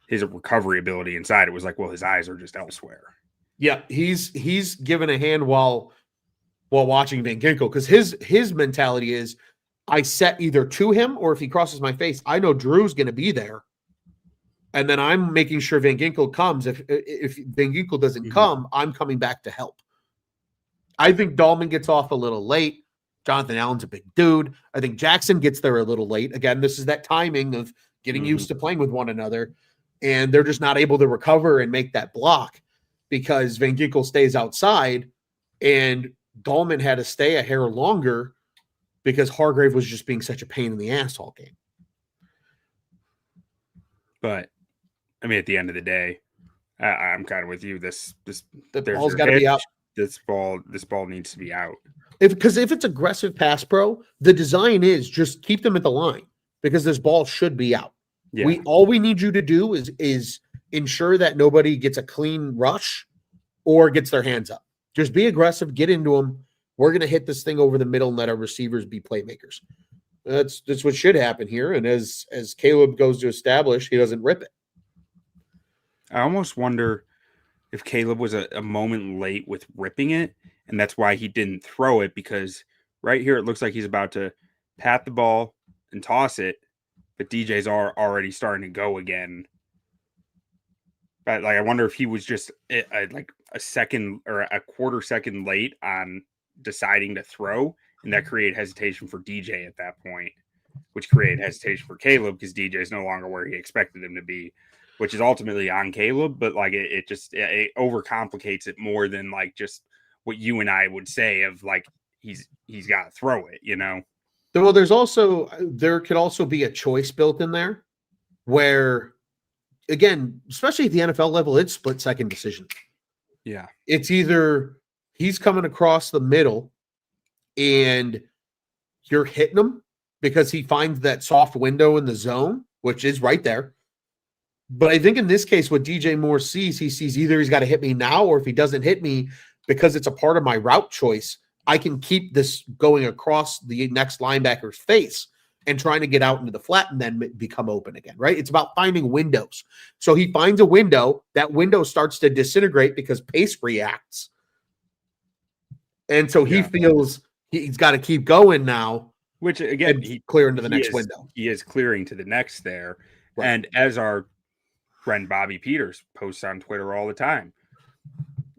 his recovery ability inside. It was like, well, his eyes are just elsewhere. Yeah, he's given a hand while watching Van Ginkel because his mentality is I set either to him or if he crosses my face, I know Drew's going to be there, and then I'm making sure Van Ginkel comes. If Van Ginkel doesn't come, I'm coming back to help. I think Dalman gets off a little late. Jonathan Allen's a big dude. I think Jackson gets there a little late. Again, this is that timing of getting used to playing with one another, and they're just not able to recover and make that block because Van Ginkel stays outside, and Dalman had to stay a hair longer because Hargrave was just being such a pain in the ass all game. But, I mean, at the end of the day, I'm kind of with you. The ball's got to be out. This ball needs to be out. Because if it's aggressive pass pro, the design is just keep them at the line because this ball should be out. Yeah. All we need you to do is ensure that nobody gets a clean rush or gets their hands up. Just be aggressive, get into them. We're going to hit this thing over the middle and let our receivers be playmakers. That's what should happen here. And as Caleb goes to establish, he doesn't rip it. I almost wonder if Caleb was a moment late with ripping it, and that's why he didn't throw it, because right here it looks like he's about to pat the ball and toss it, but DJ's already starting to go again. But I wonder if he was just like a second or a quarter second late on deciding to throw, and that created hesitation for DJ at that point, which created hesitation for Caleb because DJ is no longer where he expected him to be, which is ultimately on Caleb. But it overcomplicates it more than just what you and I would say of he's got to throw it, Well, there could also be a choice built in there where, again, especially at the NFL level, it's split second decision. Yeah. It's either he's coming across the middle and you're hitting him because he finds that soft window in the zone, which is right there. But I think in this case, what DJ Moore sees, he sees either he's got to hit me now, or if he doesn't hit me because it's a part of my route choice, I can keep this going across the next linebacker's face and trying to get out into the flat and then become open again, right? It's about finding windows. So he finds a window. That window starts to disintegrate because pace reacts. And so he feels he's got to keep going now. Which, again, he's clearing to the next window. He is clearing to the next there. Right. And as our friend Bobby Peters posts on Twitter all the time,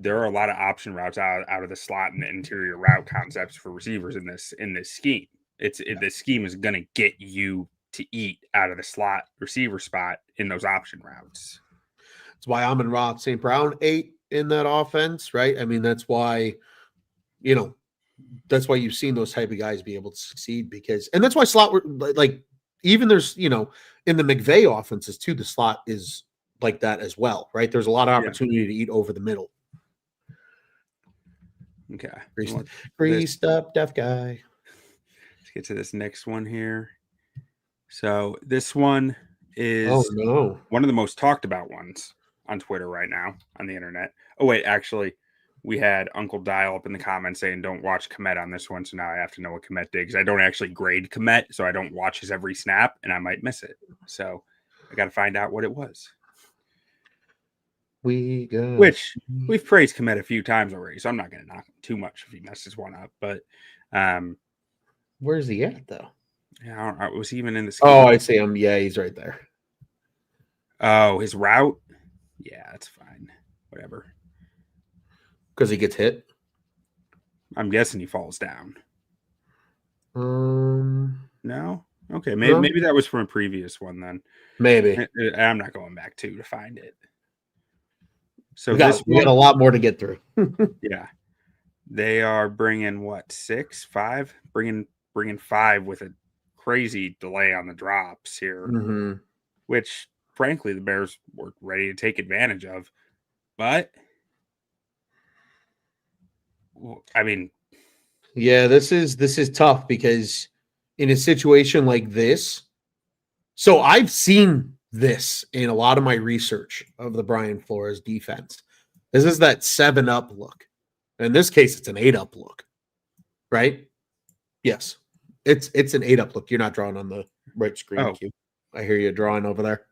there are a lot of option routes out of the slot and the interior route concepts for receivers in this scheme. The scheme is going to get you to eat out of the slot receiver spot in those option routes. That's why Amon-Ra St. Brown ate in that offense, right? I mean, that's why, that's why you've seen those type of guys be able to succeed and that's why slot, like, even there's, in the McVay offenses too, the slot is like that as well, right? There's a lot of opportunity to eat over the middle. Okay. Greased up deaf guy. Let's get to this next one here. So this one is one of the most talked about ones on Twitter right now on the internet. Oh, wait, actually, we had Uncle Dial up in the comments saying don't watch Komet on this one. So now I have to know what Komet did because I don't actually grade Komet, so I don't watch his every snap and I might miss it. So I got to find out what it was. Which we've praised Komet a few times already, so I'm not going to knock him too much if he messes one up. But where's he at though? Yeah, I don't know. Was he even in the scheme? Oh, I see him. Yeah, he's right there. Oh, his route? Yeah, that's fine. Whatever. Because he gets hit? I'm guessing he falls down. No? Okay, maybe that was from a previous one then. Maybe. I'm not going back to find it. So we got a lot more to get through. Yeah. They are bringing what, 6, 5? Bringing 5 with a crazy delay on the drops here, which frankly the Bears were ready to take advantage of. But I mean, yeah, this is tough because in a situation like this, so I've seen this in a lot of my research of the Brian Flores defense. This is that 7-up look. In this case, it's an 8-up look, right? Yes. It's an 8-up look. You're not drawing on the right screen. Oh. Q. I hear you drawing over there.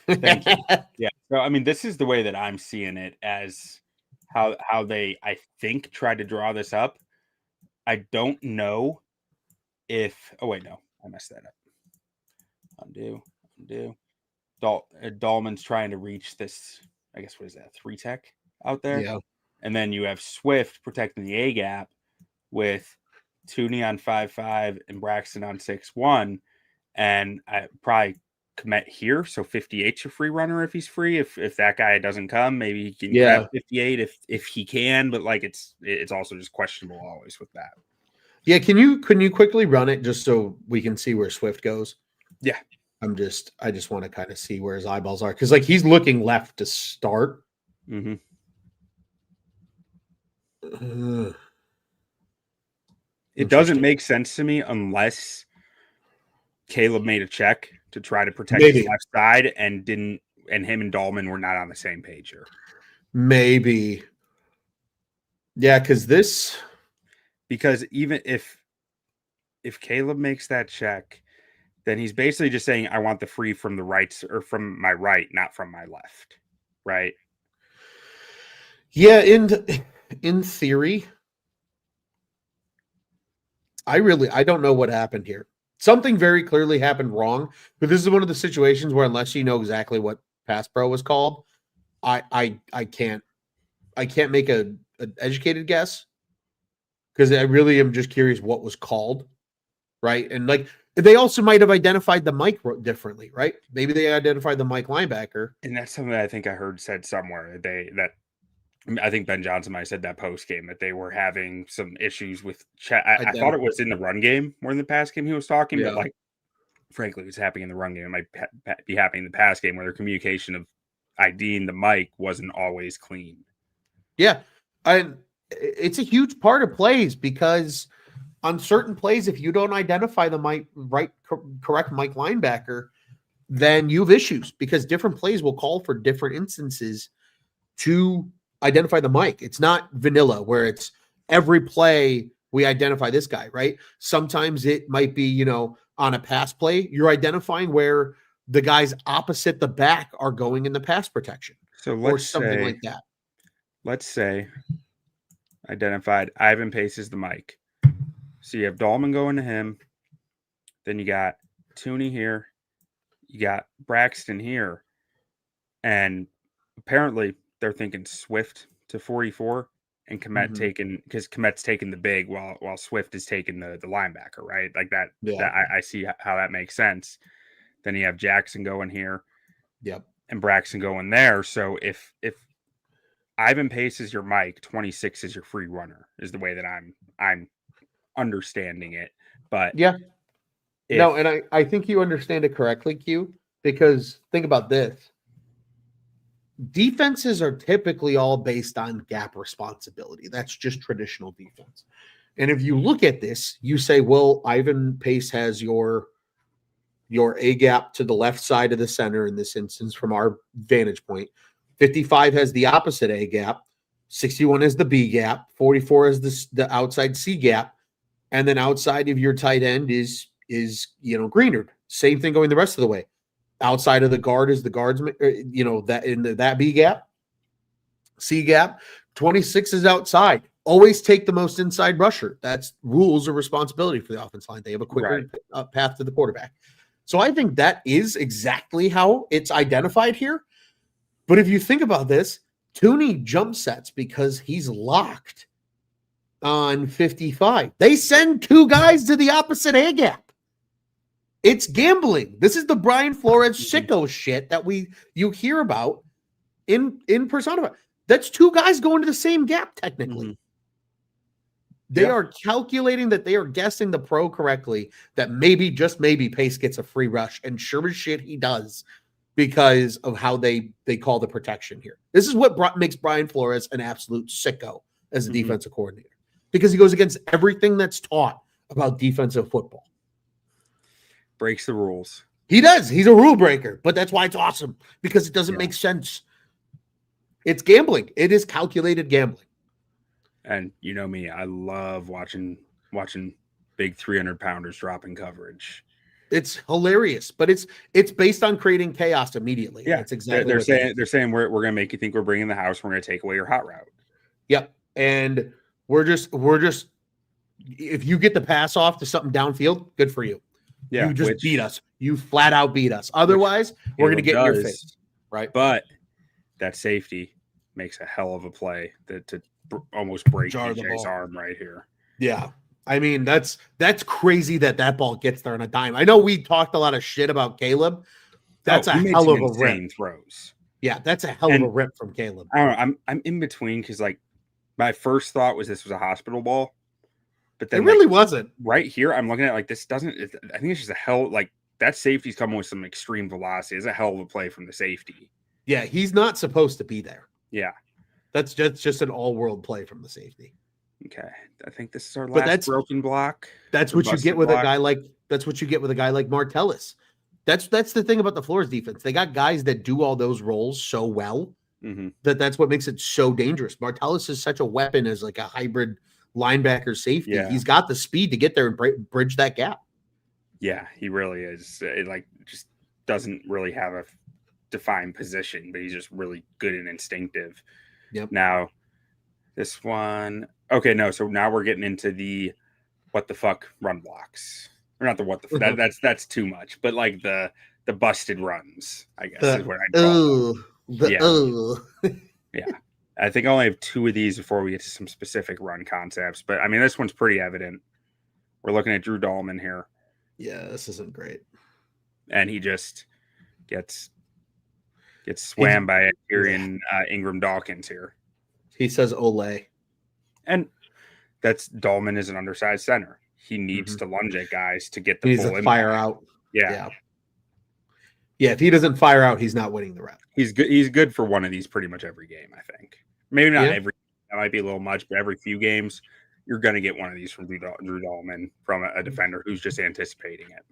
Thank you. Yeah. So I mean, this is the way that I'm seeing it as how they, I think, tried to draw this up. I don't know if. Oh wait, no, I messed that up. Undo. Dalman's trying to reach this. I guess what is that? 3-tech out there. Yeah. And then you have Swift protecting the A gap with Thuney on 5-5 and Braxton on 6-1, and I probably Komet here. So 58's a free runner if he's free. If that guy doesn't come, maybe he can grab 58 if he can. But like it's also just questionable always with that. Yeah, can you quickly run it just so we can see where Swift goes? Yeah, I just want to kind of see where his eyeballs are because like he's looking left to start. Mm-hmm. It doesn't make sense to me unless Caleb made a check to try to protect his left side and him and Dalman were not on the same page here. Maybe. Yeah, because even if Caleb makes that check, then he's basically just saying, I want the free from the right or from my right, not from my left. Right. Yeah, in theory, I don't know what happened here. Something very clearly happened wrong, but this is one of the situations where unless you know exactly what pass pro was called, I can't make an educated guess because I really am just curious what was called, right? And like they also might have identified the Mike differently, right? Maybe they identified the Mike linebacker, and that's something that I think I heard said somewhere. I think Ben Johnson might have said that post game that they were having some issues with chat. I thought it was in the run game more than the pass game he was talking, but like, frankly, it's happening in the run game. It might be happening in the pass game where their communication of IDing the mic wasn't always clean. Yeah. And it's a huge part of plays because on certain plays, if you don't identify the correct Mike linebacker, then you have issues because different plays will call for different instances to identify the mic. It's not vanilla where it's every play we identify this guy, right? Sometimes it might be, on a pass play, you're identifying where the guys opposite the back are going in the pass protection. So or something like that. Let's say identified Ivan Pace is the mic. So you have Dalman going to him. Then you got Thuney here. You got Braxton here. And apparently they're thinking Swift to 44, and Kmet because Kmet's taking the big while Swift is taking the linebacker, right? Like that. Yeah. That I see how that makes sense. Then you have Jackson going here. Yep. And Braxton going there. So if Ivan Pace is your Mike, 26 is your free runner, is the way that I'm understanding it. But yeah. No, and I think you understand it correctly, Q, because think about this. Defenses are typically all based on gap responsibility. That's just traditional defense. And if you look at this, you say, well, Ivan Pace has your A gap to the left side of the center in this instance from our vantage point. 55 has the opposite A gap. 61 is the B gap. 44 is the outside C gap. And then outside of your tight end is Greenard. Same thing going the rest of the way. Outside of the guard is the guardsman, that in that B gap, C gap. 26 is outside. Always take the most inside rusher. That's rules or responsibility for the offense line. They have a quicker path to the quarterback. So I think that is exactly how it's identified here. But if you think about this, Thuney jump sets because he's locked on 55. They send two guys to the opposite A gap. It's gambling. This is the Brian Flores sicko shit that you hear about in Persona. That's two guys going to the same gap, technically. Mm-hmm. They are calculating that they are guessing the pro correctly, that maybe, just maybe, Pace gets a free rush. And sure as shit, he does, because of how they call the protection here. This is what makes Brian Flores an absolute sicko as a defensive coordinator, because he goes against everything that's taught about defensive football. Breaks the rules. He does. He's a rule breaker, but that's why it's awesome, because it doesn't make sense. It's gambling. It is calculated gambling. And you know me, I love watching big 300-pounders dropping coverage. It's hilarious, but it's based on creating chaos immediately. Yeah, that's exactly they're saying we're going to make you think we're bringing the house. We're going to take away your hot route. Yep, and we're just if you get the pass off to something downfield, good for you. Yeah, you just beat us. You flat out beat us. Otherwise, we're going to get in your face, right? But that safety makes a hell of a play to almost break DJ's arm right here. Yeah. I mean, that's crazy that ball gets there on a dime. I know we talked a lot of shit about Caleb. That's a hell of a rip. Throws. Yeah, that's a hell of a rip from Caleb. I don't know. I'm in between, because like my first thought was this was a hospital ball, but then it really wasn't. Right here, I'm looking at like this doesn't. I think it's just a hell like that safety's coming with some extreme velocity. It's a hell of a play from the safety. Yeah, he's not supposed to be there. Yeah. That's just an all-world play from the safety. Okay, I think this is our last broken block. That's what you get with a guy like. That's what you get with a guy like Martellus. That's the thing about the Flores defense. They got guys that do all those roles so well that's what makes it so dangerous. Martellus is such a weapon as like a hybrid linebacker safety. Yeah. He's got the speed to get there and bridge that gap. Yeah, he really is. It like just doesn't really have a defined position, but he's just really good and instinctive. Yep. Now, this one. Okay, no. So now we're getting into the what the fuck run blocks, or not the what the fuck. That's too much. But like the busted runs, I guess is what I call them. Yeah. I think I only have two of these before we get to some specific run concepts. But I mean, this one's pretty evident. We're looking at Drew Dalman here. Yeah, this isn't great. And he just gets swam by Tyrion Ingram Dawkins here. He says Ole. And that's Dalman is an undersized center. He needs to lunge at guys to get the full fire out. Yeah. If he doesn't fire out, he's not winning the rep. He's good. He's good for one of these pretty much every game, I think. Maybe not every. That might be a little much, but every few games, you're going to get one of these from Drew Dalman, from a defender who's just anticipating it.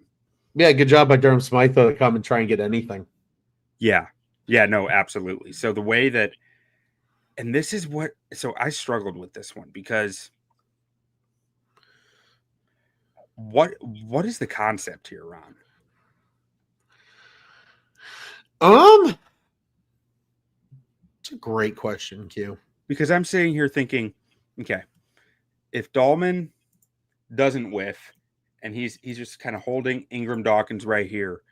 Yeah, good job by Durham Smythe to come and try and get anything. Yeah. Yeah, no, absolutely. So the way that, and this is what, so I struggled with this one because what is the concept here, Ron? It's a great question, Q. Because I'm sitting here thinking, okay, if Dalman doesn't whiff and he's just kind of holding Ingram Dawkins right here,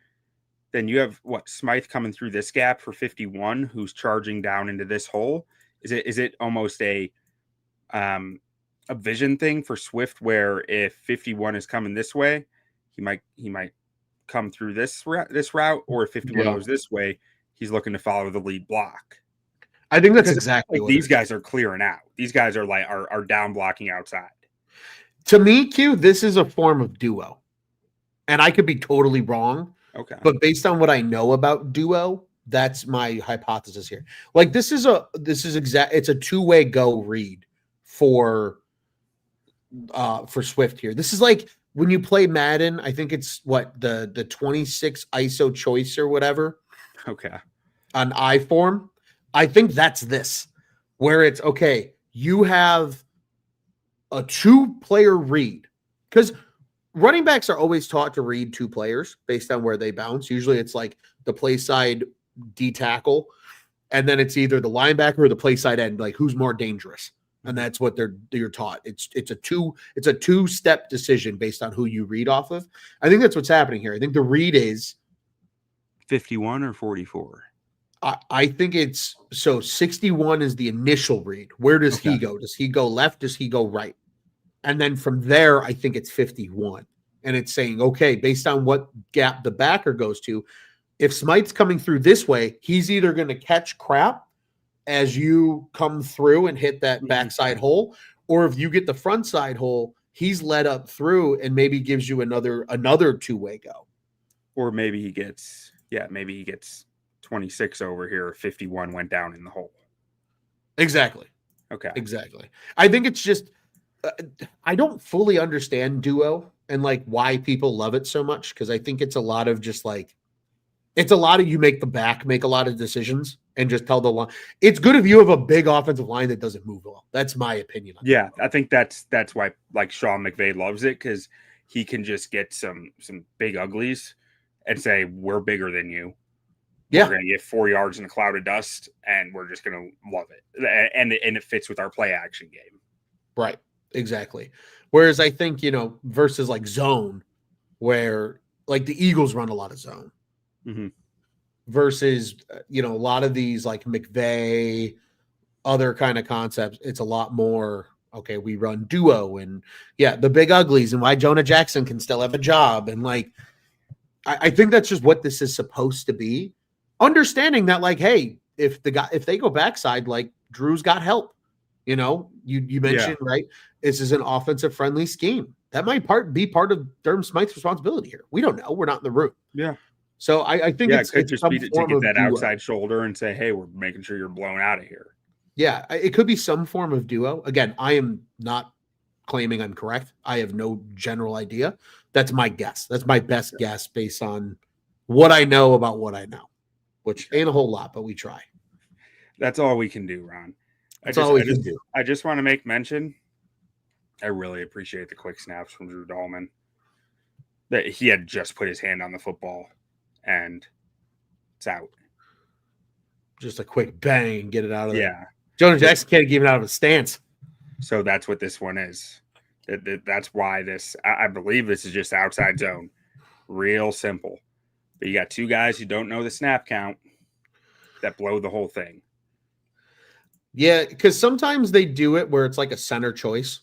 then you have Smythe coming through this gap for 51, who's charging down into this hole. Is it almost a vision thing for Swift, where if 51 is coming this way, he might come through this route, or if 51 goes this way, he's looking to follow the lead block. I think that's exactly like what these guys are clearing out. These guys are like are down blocking outside. To me, Q, this is a form of duo. And I could be totally wrong. Okay. But based on what I know about duo, that's my hypothesis here. Like it's a two-way go read for Swift here. This is like when you play Madden, I think it's what the 26 ISO choice or whatever. Okay. On I form. I think that's this, where it's okay, you have a 2-player read, because running backs are always taught to read 2 players based on where they bounce. Usually it's like the play side D tackle, and then it's either the linebacker or the play side end, like who's more dangerous. And that's what you're taught. It's a 2-step decision based on who you read off of. I think that's what's happening here. I think the read is 51 or 44. I think it's 61 is the initial read. Where does he go? Does he go left? Does he go right? And then from there, I think it's 51. And it's saying, okay, based on what gap the backer goes to, if Smite's coming through this way, he's either going to catch crap as you come through and hit that backside hole, or if you get the front side hole, he's led up through and maybe gives you another 2-way go. Or maybe he gets 26 over here. 51 went down in the hole. Exactly. Okay. Exactly. I think it's just I don't fully understand duo and like why people love it so much, because I think it's a lot of just like it's a lot of you make the back make a lot of decisions and just tell the line. It's good if you have a big offensive line that doesn't move well. That's my opinion. Yeah, I think that's why like Sean McVay loves it, because he can just get some big uglies and say, we're bigger than you. Yeah. We're going to get 4 yards in a cloud of dust, and we're just going to love it. And it fits with our play action game. Right. Exactly. Whereas I think, versus like zone, where like the Eagles run a lot of zone versus, a lot of these like McVay, other kind of concepts, it's a lot more, okay, we run duo and the big uglies and why Jonah Jackson can still have a job. And like, I think that's just what this is supposed to be. Understanding that, like, hey, if they go backside, like Drew's got help. You mentioned right. This is an offensive friendly scheme that might be part of Durham Smythe's responsibility here. We don't know. We're not in the room. Yeah. So I think it could just be to get that duo. outside shoulder and say, hey, we're making sure you're blown out of here. Yeah, it could be some form of duo. Again, I am not claiming I'm correct. I have no general idea. That's my guess. That's my best guess based on what I know about what I know, which ain't a whole lot, but we try. That's all we can do, Ron. That's all we can do. I just want to make mention, I really appreciate the quick snaps from Drew Dalman. That he had just put his hand on the football and it's out. Just a quick bang, get it out of there. Yeah. Jonah Jackson can't get it out of his stance. So that's what this one is. That's why I believe this is just outside zone. Real simple. But you got 2 guys who don't know the snap count that blow the whole thing. Yeah, because sometimes they do it where it's like a center choice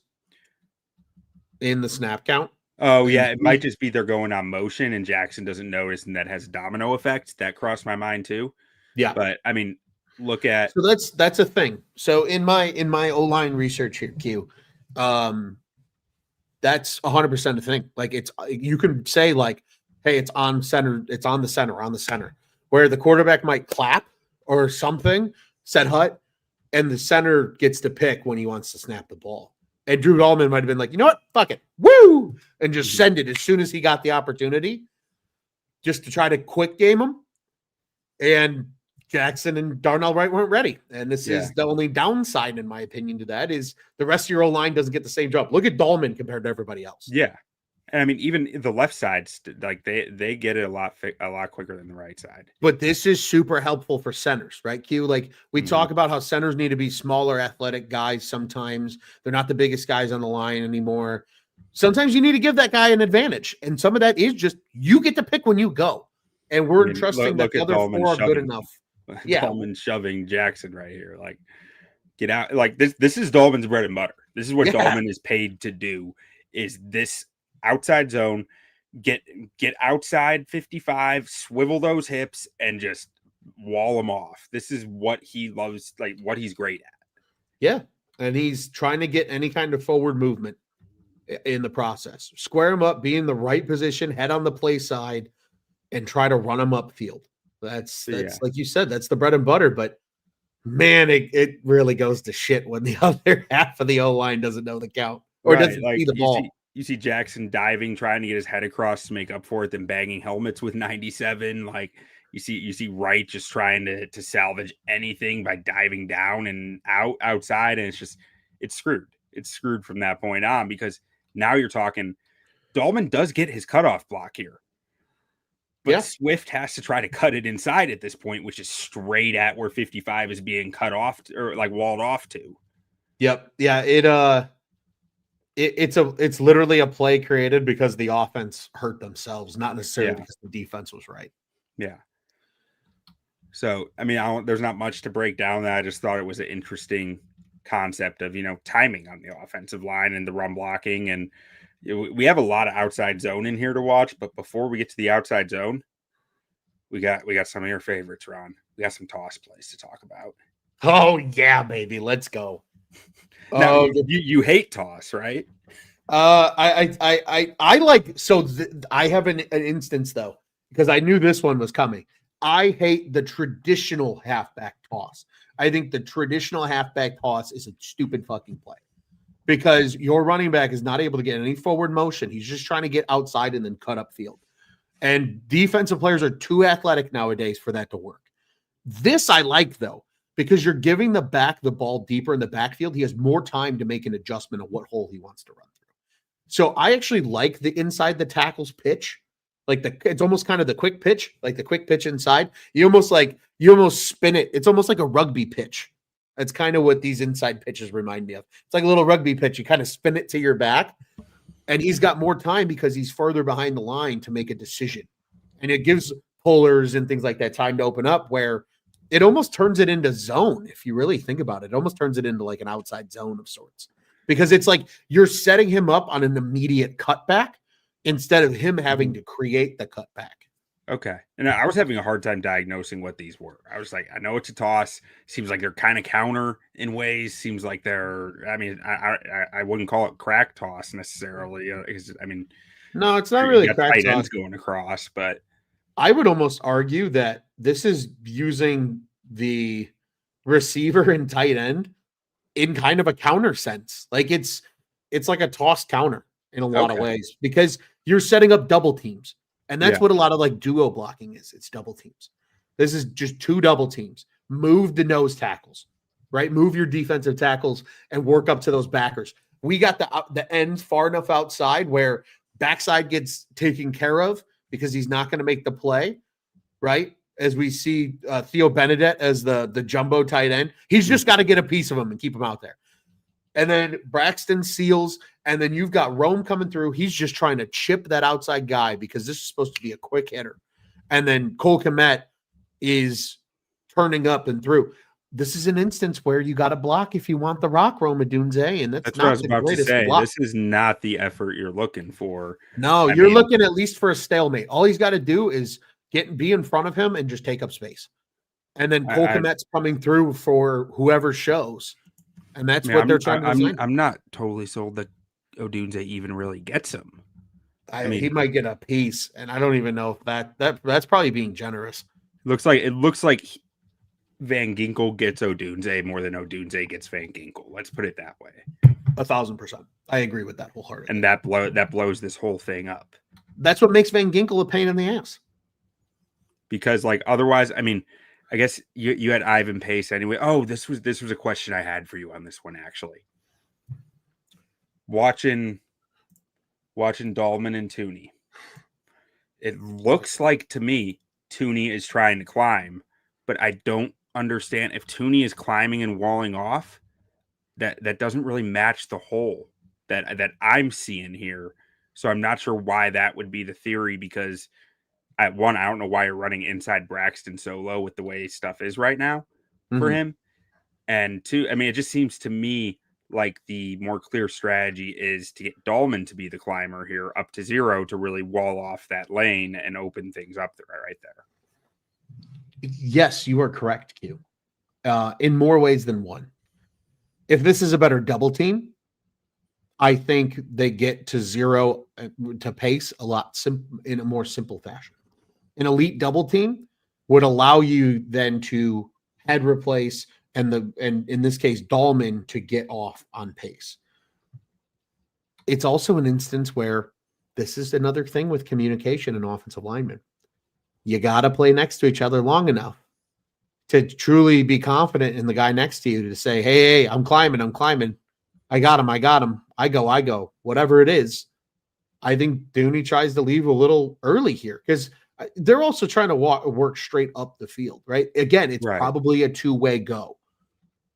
in the snap count. Oh, yeah. It might just be they're going on motion and Jackson doesn't notice, and that has a domino effect. That crossed my mind too. Yeah. But I mean, look at so that's a thing. So in my O-line research here, Q, that's 100% a thing. Like you can say like, hey, it's on center, it's on the center, where the quarterback might clap or something, set hut, and the center gets to pick when he wants to snap the ball. And Drew Dalman might have been like, you know what? Fuck it. Woo! And just send it as soon as he got the opportunity, just to try to quick game him. And Jackson and Darnell Wright weren't ready. And this is the only downside, in my opinion, to that is the rest of your O-line doesn't get the same job. Look at Dalman compared to everybody else. Yeah. And I mean, even the left sides, like they get it a lot quicker than the right side. But this is super helpful for centers, right, Q? Like we talk about how centers need to be smaller, athletic guys. Sometimes they're not the biggest guys on the line anymore. Sometimes you need to give that guy an advantage. And some of that is just you get to pick when you go. And we're trusting that the other 4 are good enough. Yeah. Dalman shoving Jackson right here. Like Get out. Like this is Dalman's bread and butter. This is what Yeah. Dalman is paid to do, is this outside zone, get outside 55, swivel those hips, and just wall them off. This is what he loves, like what he's great at. Yeah. And he's trying to get any kind of forward movement in the process. Square him up, be in the right position, head on the play side, and try to run him upfield. That's like you said, that's the bread and butter. But man, it really goes to shit when the other half of the O-line doesn't know the count or doesn't see the ball. You see Jackson diving, trying to get his head across to make up for it, then banging helmets with 97. Like you see Wright just trying to salvage anything by diving down and outside, and it's screwed. It's screwed from that point on, because now you're talking Dalman does get his cutoff block here. But Swift has to try to cut it inside at this point, which is straight at where 55 is being cut off or like walled off to. Yep. Yeah. It's literally a play created because the offense hurt themselves, not necessarily because the defense was right. Yeah. So, I mean, there's not much to break down that. I just thought it was an interesting concept of, timing on the offensive line and the run blocking. And we have a lot of outside zone in here to watch, but before we get to the outside zone, we got some of your favorites, Ron. We got some toss plays to talk about. Oh yeah, baby, let's go. Now, you hate toss, right? I like, so I have an instance though, because I knew this one was coming. I hate the traditional halfback toss. I think the traditional halfback toss is a stupid fucking play, because your running back is not able to get any forward motion. He's just trying to get outside and then cut up field. And defensive players are too athletic nowadays for that to work. This I like, though, because you're giving the back the ball deeper in the backfield. He has more time to make an adjustment of what hole he wants to run through. So I actually like the inside the tackles pitch. It's almost kind of the quick pitch, like the quick pitch inside. You almost spin it. It's almost like a rugby pitch. That's kind of what these inside pitches remind me of. It's like a little rugby pitch. You kind of spin it to your back, and he's got more time because he's further behind the line to make a decision. And it gives pullers and things like that time to open up, where it almost turns it into zone. If you really think about it, it almost turns it into like an outside zone of sorts, because it's like you're setting him up on an immediate cutback instead of him having to create the cutback. Okay. And I was having a hard time diagnosing what these were. I was like, I know it's a toss. Seems like they're kind of counter in ways. Seems like I wouldn't call it crack toss necessarily. No, it's not really crack tight toss ends going across, but I would almost argue that this is using the receiver and tight end in kind of a counter sense. Like it's like a toss counter in a lot of ways, because you're setting up double teams. And that's what a lot of like duo blocking is. It's double teams. This is just two double teams. Move the nose tackles, right? Move your defensive tackles and work up to those backers. We got the ends far enough outside where backside gets taken care of because he's not going to make the play, right? As we see Theo Benedette as the jumbo tight end. He's just got to get a piece of him and keep him out there. And then Braxton seals, and then you've got Rome coming through. He's just trying to chip that outside guy because this is supposed to be a quick hitter. And then Cole Kmet is turning up and through. This is an instance where you got to block if you want the rock, Rome Odunze, and that's what I was about to say. Block. This is not the effort you're looking for. No, you're looking at least for a stalemate. All he's got to do is be in front of him and just take up space. And then Cole Kmet's coming through for whoever shows. And that's what they're trying to do. I'm not totally sold that Odunze even really gets him. He might get a piece, and I don't even know if that's probably being generous. It looks like Van Ginkel gets Odunze more than Odunze gets Van Ginkel. Let's put it that way. 1,000%. I agree with that wholeheartedly. And that blows this whole thing up. That's what makes Van Ginkel a pain in the ass. Because otherwise, I guess you had Ivan Pace anyway. Oh, this was a question I had for you on this one, actually. Watching Dalman and Thuney. It looks like to me Thuney is trying to climb, but I don't understand if Thuney is climbing and walling off. That doesn't really match the hole that I'm seeing here. So I'm not sure why that would be the theory, because I don't know why you're running inside Braxton so low with the way stuff is right now for him. And two, I mean, it just seems to me like the more clear strategy is to get Dalman to be the climber here up to 0 to really wall off that lane and open things up there right there. Yes, you are correct, Q. In more ways than one. If this is a better double team, I think they get to 0 to pace a lot in a more simple fashion. An elite double team would allow you then to head replace and in this case Dalman to get off on pace. It's also an instance where this is another thing with communication and offensive linemen. You got to play next to each other long enough to truly be confident in the guy next to you to say, hey, I'm climbing. I got him. I go. Whatever it is, I think Thuney tries to leave a little early here because they're also trying to work straight up the field, right? Again, it's probably a two-way go.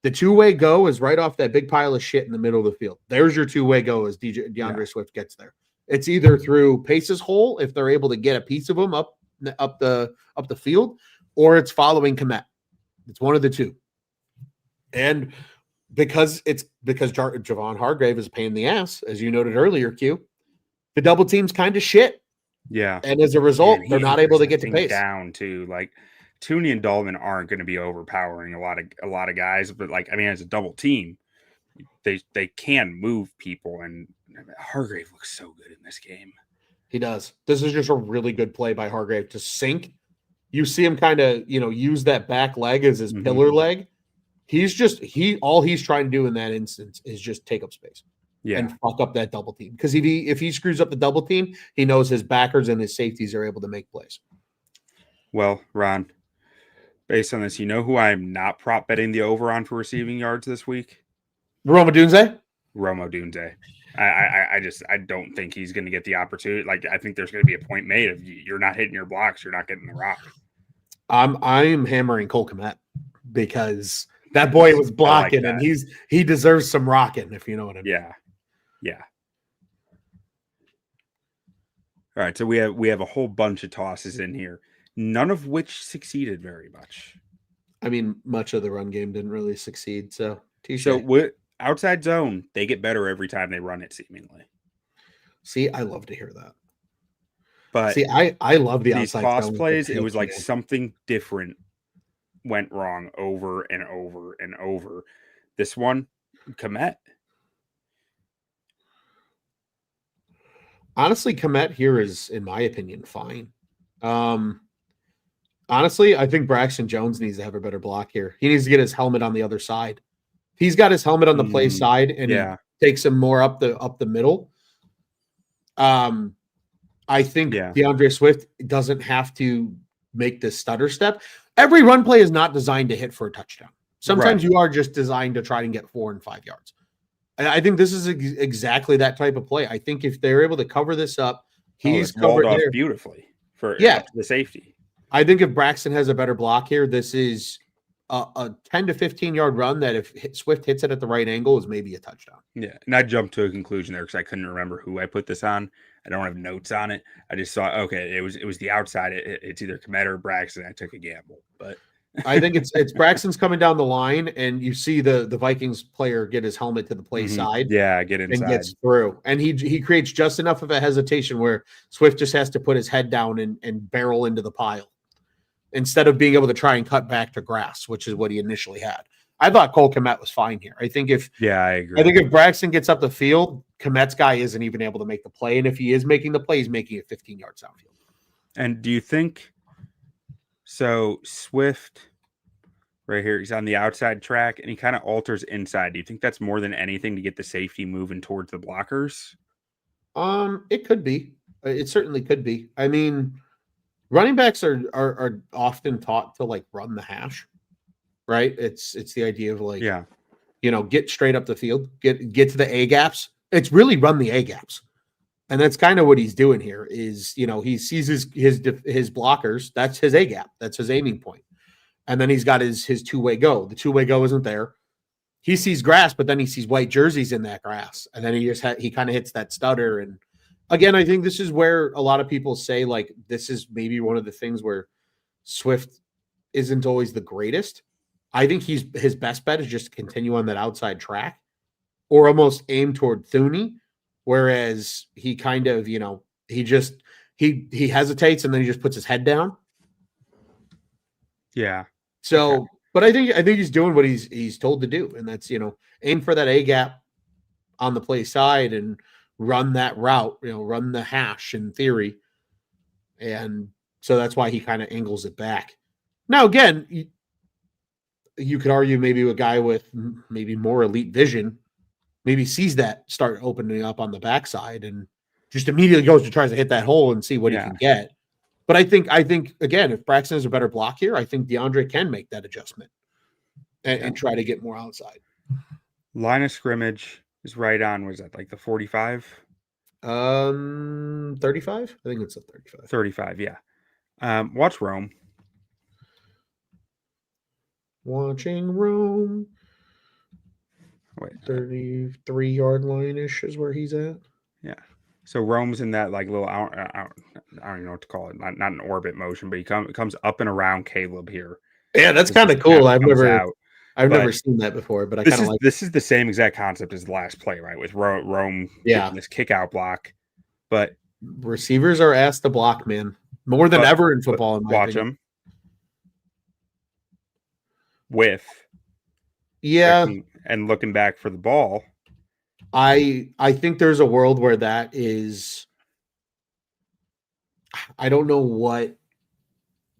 The two-way go is right off that big pile of shit in the middle of the field. There's your two-way go as DeAndre Swift gets there. It's either through Pace's hole if they're able to get a piece of him up the field, or it's following Komet. It's one of the two. And because Javon Hargrave is a pain in the ass, as you noted earlier, Q, the double team's kind of shit. Yeah. And as a result, they're not able to get to pace. Down to like Thuney and Dalman aren't going to be overpowering a lot of guys, but like, I mean, as a double team, they can move people, and Hargrave looks so good in this game. He does. This is just a really good play by Hargrave to sink. You see him kind of, use that back leg as his pillar leg. All he's trying to do in that instance is just take up space and fuck up that double team. Because if he screws up the double team, he knows his backers and his safeties are able to make plays. Well, Ron, based on this, who I'm not prop betting the over on for receiving yards this week? Roma Dunze. I don't think he's going to get the opportunity. Like, I think there's going to be a point made of you're not hitting your blocks, you're not getting the rock. I'm hammering Cole Kmet because that boy was blocking and he deserves some rocking, if you know what I mean. Yeah. All right, so we have a whole bunch of tosses in here, none of which succeeded very much. I mean, much of the run game didn't really succeed. So outside zone, they get better every time they run it, seemingly. See, I love to hear that. But see, I love the these outside toss plays. It was like something different went wrong over and over and over. This one, Komet. Honestly, Komet here is, in my opinion, fine. Honestly, I think Braxton Jones needs to have a better block here. He needs to get his helmet on the other side. He's got his helmet on the play side, and he takes him more up the middle. I think DeAndre Swift doesn't have to make the stutter step. Every run play is not designed to hit for a touchdown. Sometimes you are just designed to try and get 4 and 5 yards. And I think this is exactly that type of play. I think if they're able to cover this up, he's covered off beautifully for the safety. I think if Braxton has a better block here, this is a 10 to 15 yard run that if Swift hits it at the right angle is maybe a touchdown. Yeah. And I jumped to a conclusion there because I couldn't remember who I put this on. I don't have notes on it. I just saw, okay, it was the outside. It's either Komet or Braxton. I took a gamble, but I think it's Braxton's coming down the line, and you see the Vikings player get his helmet to the play side. Yeah, get inside. And gets through. And he creates just enough of a hesitation where Swift just has to put his head down and barrel into the pile instead of being able to try and cut back to grass, which is what he initially had. I thought Cole Komet was fine here. I think I agree. I think if Braxton gets up the field, Komet's guy isn't even able to make the play. And if he is making the play, he's making it 15 yards downfield. And do you think so? Swift right here, he's on the outside track and he kind of alters inside. Do you think that's more than anything to get the safety moving towards the blockers? It could be. It certainly could be. I mean, running backs are often taught to like run the hash, right? It's the idea of like, get straight up the field, get to the A gaps. It's really run the A gaps. And that's kind of what he's doing here is, he sees his blockers. That's his A gap. That's his aiming point. And then he's got his two-way go. The two-way go isn't there. He sees grass, but then he sees white jerseys in that grass. And then he kind of hits that stutter. And again, I think this is where a lot of people say, like, this is maybe one of the things where Swift isn't always the greatest. I think his best bet is just to continue on that outside track or almost aim toward Thuney, whereas he kind of, he hesitates and then he just puts his head down. Yeah. So, Okay. but I think he's doing what he's told to do, and that's aim for that A gap on the play side and run that route, run the hash in theory, and so that's why he kind of angles it back. Now, again, you could argue maybe a guy with maybe more elite vision maybe sees that start opening up on the backside and just immediately goes to tries to hit that hole and see what he can get. But I think again, if Braxton has a better block here, I think DeAndre can make that adjustment and try to get more outside. Line of scrimmage is right on. Was that like the 45? 35? I think it's a 35. 35, yeah. Watch Rome. Watching Rome. Wait, 33-yard line-ish is where he's at. Yeah. So Rome's in that like little, I don't even know what to call it. Not an orbit motion, but he comes up and around Caleb here. Yeah, that's kind of cool. I've never seen that before, but I kind of like. This is the same exact concept as the last play, right? With Rome getting this kick out block, but receivers are asked to block, man, more than ever in football. In my watch opinion. them with and looking back for the ball. I think there's a world where that is. I don't know what,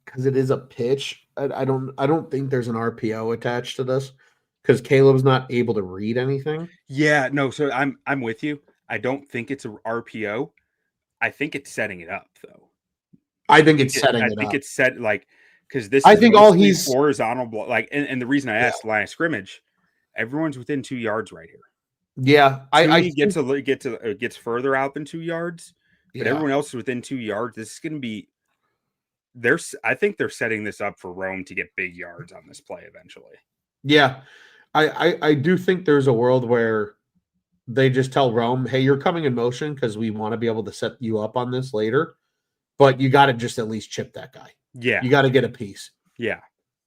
because it is a pitch. I don't think there's an RPO attached to this because Caleb's not able to read anything. Yeah, no. So I'm with you. I don't think it's a RPO. I think it's setting it up though. I think it's setting it up. I think it's set like because this. I think all he's horizontal like, and the reason I asked line of scrimmage, everyone's within 2 yards right here. Yeah, I gets further out than 2 yards, but everyone else is within 2 yards. This is going to be. I think they're setting this up for Rome to get big yards on this play eventually. Yeah, I do think there's a world where they just tell Rome, hey, you're coming in motion because we want to be able to set you up on this later, but you got to just at least chip that guy. Yeah. You got to get a piece. Yeah.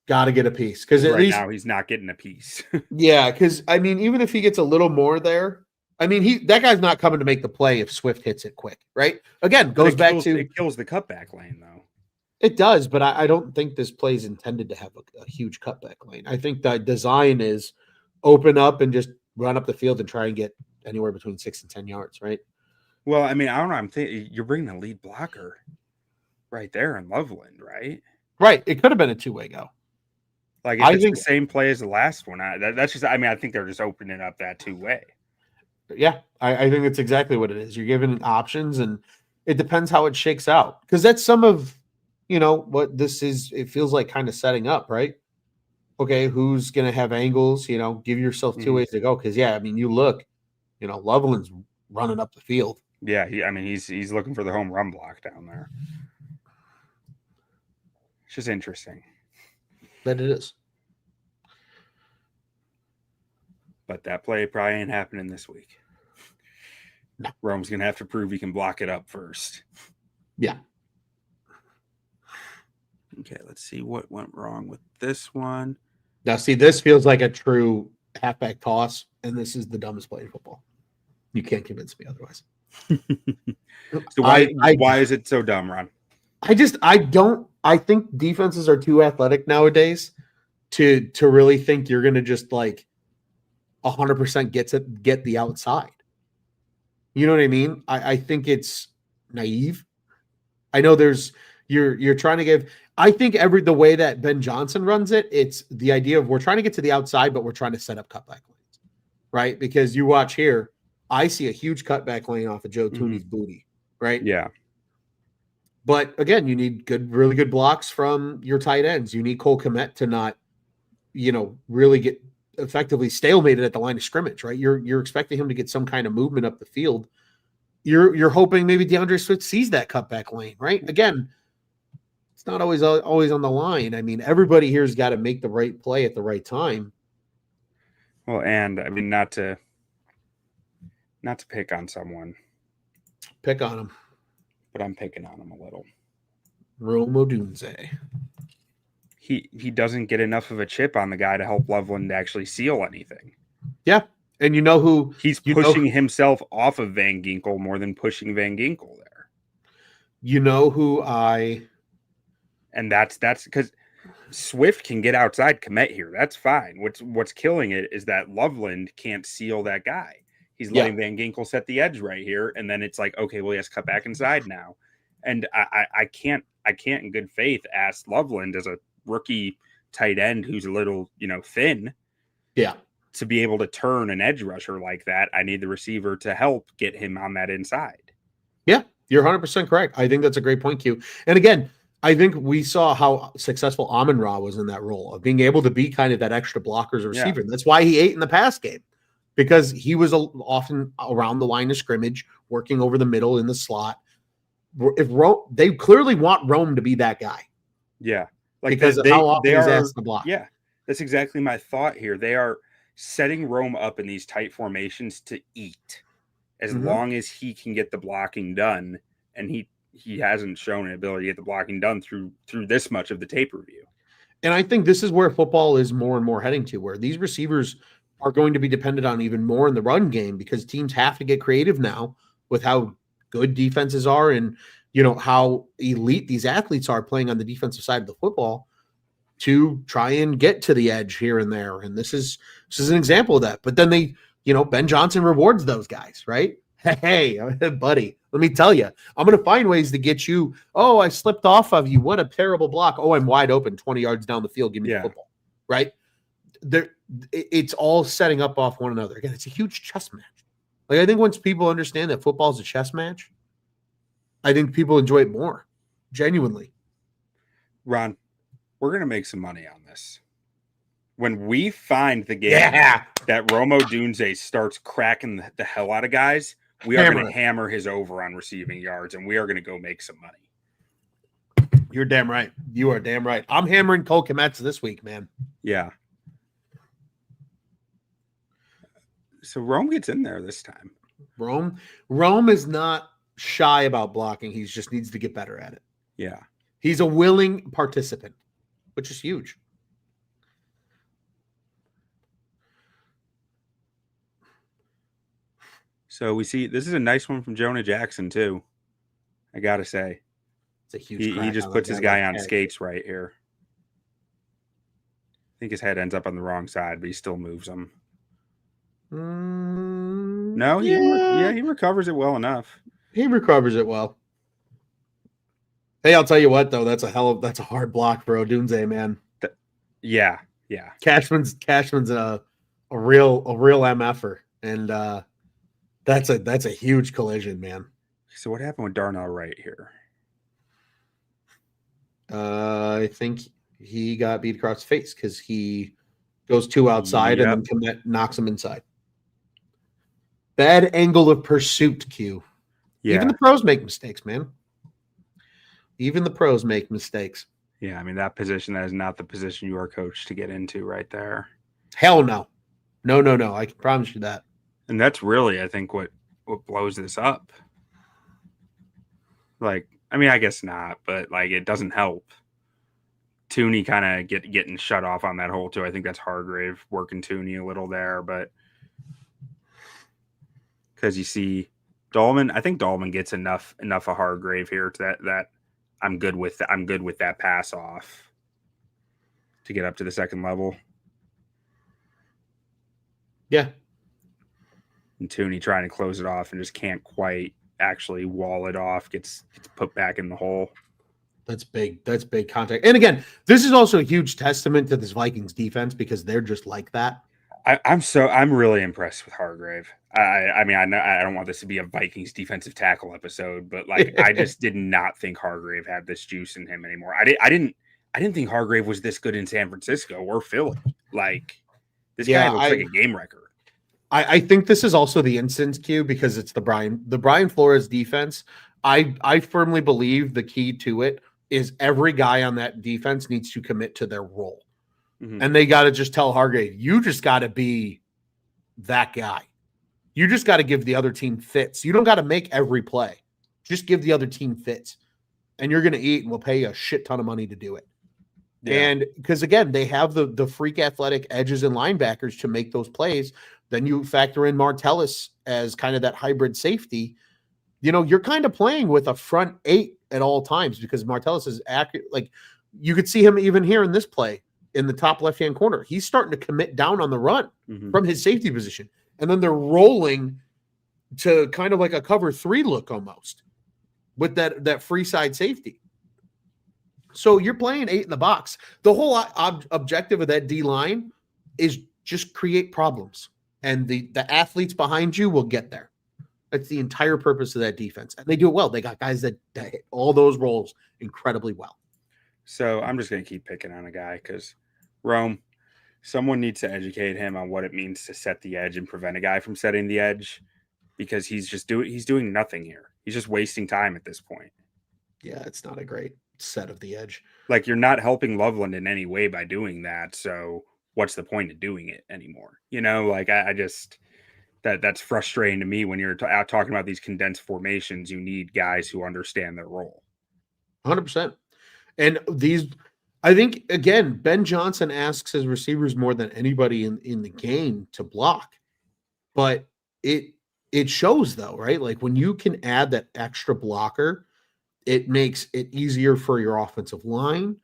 Got to get a piece because at least now he's not getting a piece. Yeah, because I mean, even if he gets a little more there, I mean, that guy's not coming to make the play if Swift hits it quick, right? Again, it kills the cutback lane though. It does, but I don't think this play is intended to have a huge cutback lane. I think the design is open up and just run up the field and try and get anywhere between 6 and 10 yards, right? Well, I mean, I don't know. I'm thinking you're bringing a lead blocker right there in Loveland, right? Right. It could have been a two-way go. Like I think the same play as the last one. That's just. I mean, I think they're just opening up that two-way. Yeah, I think that's exactly what it is. You're giving options, and it depends how it shakes out because that's some of. What this is, it feels like kind of setting up, right? Okay, who's going to have angles? Give yourself 2 ways to go. Because, I mean, you look, Loveland's running up the field. Yeah, he's looking for the home run block down there. It's just interesting. That it is. But that play probably ain't happening this week. No. Rome's going to have to prove he can block it up first. Yeah. Okay, let's see what went wrong with this one. Now, see, this feels like a true halfback toss, and this is the dumbest play in football. You can't convince me otherwise. So why is it so dumb, Ron? I think defenses are too athletic nowadays to really think you're going to just like 100% get the outside. You know what I mean? I think it's naive. I know you're trying to give. I think the way that Ben Johnson runs it, it's the idea of we're trying to get to the outside, but we're trying to set up cutback lanes, right? Because you watch here, I see a huge cutback lane off of Joe Thuney's booty, right? Yeah. But again, you need really good blocks from your tight ends. You need Cole Kmet to not, really get effectively stalemated at the line of scrimmage, right? You're expecting him to get some kind of movement up the field. You're hoping maybe DeAndre Swift sees that cutback lane, right? Again, it's not always on the line. I mean, everybody here's got to make the right play at the right time. Well, and I mean, not to pick on someone. Pick on him. But I'm picking on him a little. Rome Odunze. he doesn't get enough of a chip on the guy to help Loveland actually seal anything. Yeah. And you know who he's pushing himself off of Van Ginkel more than pushing Van Ginkel there. You know who and that's because Swift can get outside Kmet here. That's fine. What's killing it is that Loveland can't seal that guy. He's letting Van Ginkel set the edge right here, and then it's like, okay, well, he has to cut back inside now. And I can't in good faith ask Loveland as a rookie tight end who's a little, thin. Yeah. To be able to turn an edge rusher like that, I need the receiver to help get him on that inside. Yeah, you're 100% correct. I think that's a great point, Q. And again, I think we saw how successful Amon-Ra was in that role of being able to be kind of that extra blocker as a receiver. Yeah. That's why he ate in the pass game, because he was often around the line of scrimmage, working over the middle in the slot. If they clearly want Rome to be that guy. Yeah. Because of how often he's asked to block. Yeah, that's exactly my thought here. They are setting Rome up in these tight formations to eat as long as he can get the blocking done. And he hasn't shown an ability to get the blocking done through this much of the tape review. And I think this is where football is more and more heading to, where these receivers are going to be dependent on even more in the run game, because teams have to get creative now with how good defenses are and, how elite these athletes are playing on the defensive side of the football to try and get to the edge here and there. And this is an example of that. But then they, Ben Johnson rewards those guys, right? Hey, buddy, let me tell you, I'm going to find ways to get you. Oh, I slipped off of you. What a terrible block. Oh, I'm wide open 20 yards down the field. Give me the football, right? It's all setting up off one another. Again, it's a huge chess match. Like, I think once people understand that football is a chess match, I think people enjoy it more, genuinely. Ron, we're going to make some money on this. When we find the game that Romo Dunze starts cracking the hell out of guys, we are going to hammer his over on receiving yards, and we are going to go make some money. You're damn right. You are damn right. I'm hammering Cole Kmet this week, man. Yeah. So Rome gets in there this time. Rome is not shy about blocking. He just needs to get better at it. Yeah. He's a willing participant, which is huge. So we see this is a nice one from Jonah Jackson too. I gotta say, it's a huge. He just puts his guy on skates right here. I think his head ends up on the wrong side, but he still moves him. No, he recovers it well enough. He recovers it well. Hey, I'll tell you what though, that's a hard block for Odunze, man. Yeah. Cashman's a real MFer, and that's a huge collision, man. So what happened with Darnell Wright here? I think he got beat across the face because he goes two outside and then knocks him inside. Bad angle of pursuit, Q. Yeah. Even the pros make mistakes, man. Even the pros make mistakes. Yeah, I mean, that position, that is not the position you are coached to get into right there. Hell no. No. I can promise you that. And that's really, I think, what blows this up. Like, I mean, I guess not, but, like, it doesn't help. Thuney kind of getting shut off on that hole, too. I think that's Hargrave working Thuney a little there, but because you see Dalman, I think Dalman gets enough of Hargrave here to that I'm good with that pass off to get up to the second level. Yeah. And Thuney trying to close it off and just can't quite actually wall it off, gets put back in the hole. That's big. That's big contact. And again, this is also a huge testament to this Vikings defense because they're just like that. I'm really impressed with Hargrave. I mean, I don't want this to be a Vikings defensive tackle episode, but like I just did not think Hargrave had this juice in him anymore. I didn't think Hargrave was this good in San Francisco or Philly. Like this guy looks like a game wrecker. I think this is also the instance, Q, because it's the Brian Flores defense. I firmly believe the key to it is every guy on that defense needs to commit to their role. Mm-hmm. And they got to just tell Hargrave, you just got to be that guy. You just got to give the other team fits. You don't got to make every play. Just give the other team fits. And you're going to eat, and we'll pay you a shit ton of money to do it. Yeah. And because again, they have the freak athletic edges and linebackers to make those plays. Then you factor in Martellus as kind of that hybrid safety. You're kind of playing with a front 8 at all times because Martellus is accurate. Like you could see him even here in this play in the top left-hand corner. He's starting to commit down on the run from his safety position. And then they're rolling to kind of like a cover 3 look almost with that free side safety. So you're playing 8 in the box. The whole objective of that D line is just create problems, and the athletes behind you will get there. That's the entire purpose of that defense, and they do it well. They got guys that hit all those roles incredibly well. So I'm just going to keep picking on a guy because Rome, someone needs to educate him on what it means to set the edge and prevent a guy from setting the edge, because he's doing nothing here. He's just wasting time at this point. Yeah, it's not a great set of the edge. Like, you're not helping Loveland in any way by doing that. So what's the point of doing it anymore? Like I just, that's frustrating to me when you're out talking about these condensed formations. You need guys who understand their role. 100%. And I think, again, Ben Johnson asks his receivers more than anybody in the game to block. But it shows, though, right? Like when you can add that extra blocker, it makes it easier for your offensive line.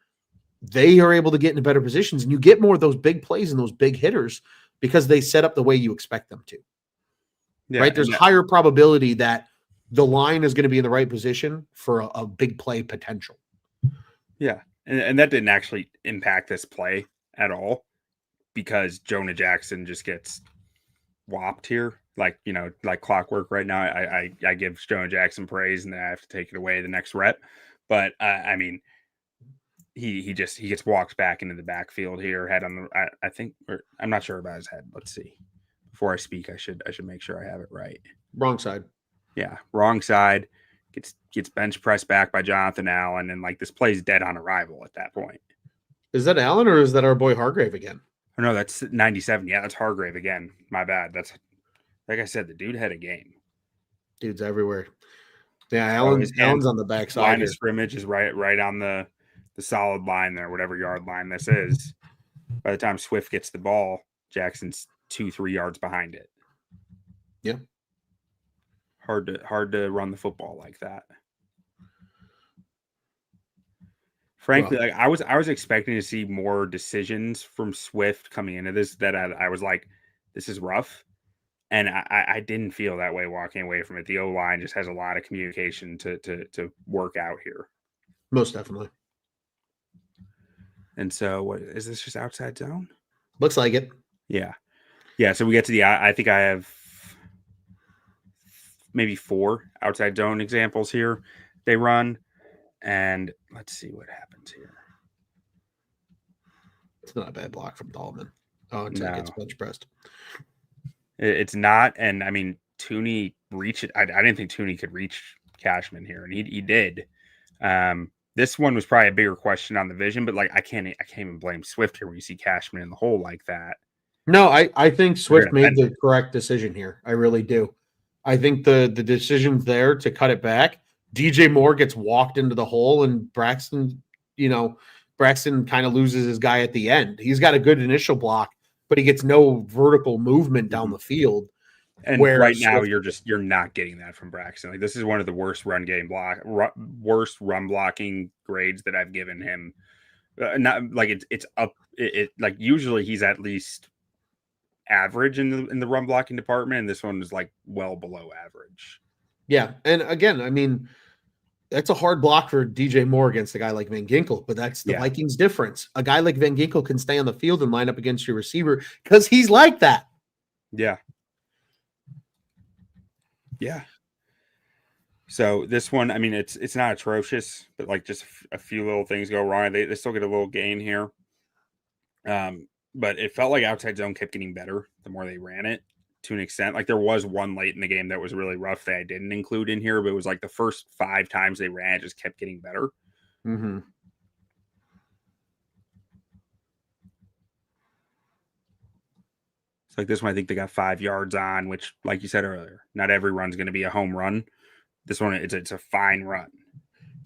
They are able to get into better positions, and you get more of those big plays and those big hitters because they set up the way you expect them to. Yeah, right? There's higher probability that the line is going to be in the right position for a big play potential. Yeah, and that didn't actually impact this play at all because Jonah Jackson just gets whopped here. Like clockwork right now. I give Jonah Jackson praise, and then I have to take it away the next rep. But I mean, he gets walked back into the backfield here, head on the. I think, or I'm not sure about his head. Let's see. Before I speak, I should make sure I have it right. Wrong side. Yeah, wrong side. Gets bench pressed back by Jonathan Allen, and like this play's dead on arrival at that point. Is that Allen or is that our boy Hargrave again? Oh no, that's 97. Yeah, that's Hargrave again. My bad. That's. Like I said, the dude had a game. Dude's everywhere. Yeah, Allen's on the backside. Line of scrimmage is right on the solid line there, whatever yard line this is. By the time Swift gets the ball, Jackson's 2-3 yards behind it. Yeah. Hard to run the football like that. Frankly, like I was expecting to see more decisions from Swift coming into this that I was like, this is rough. And I didn't feel that way walking away from it. The O-line just has a lot of communication to work out here. Most definitely. And so what is this, just outside zone? Looks like it. Yeah. Yeah, so we get to I think I have maybe 4 outside zone examples here they run. And let's see what happens here. It's not a bad block from Dalman. Oh, until it gets bench pressed. It's not, and I mean Thuney reached it. I didn't think Thuney could reach Cashman here, and he did. This one was probably a bigger question on the vision, but like I can't even blame Swift here when you see Cashman in the hole like that. No, I think Swift made the correct decision here. I really do. I think the decision's there to cut it back. DJ Moore gets walked into the hole, and Braxton kind of loses his guy at the end. He's got a good initial block, but he gets no vertical movement down the field. And right now you're not getting that from Braxton. Like this is one of the worst worst run blocking grades that I've given him. Not like it's up. It like usually he's at least average in the run blocking department, and this one is like well below average. Yeah, and again, I mean, that's a hard block for DJ Moore against a guy like Van Ginkel, but that's the Vikings difference. A guy like Van Ginkel can stay on the field and line up against your receiver because he's like that. Yeah. Yeah. So this one, I mean, it's not atrocious, but like just a few little things go wrong. They still get a little gain here. But it felt like outside zone kept getting better the more they ran it to an extent. Like there was one late in the game that was really rough that I didn't include in here, but it was like the first 5 times they ran, it just kept getting better. Mm-hmm. So like this one, I think they got 5 yards on, which, like you said earlier, not every run's going to be a home run. This one, it's a fine run.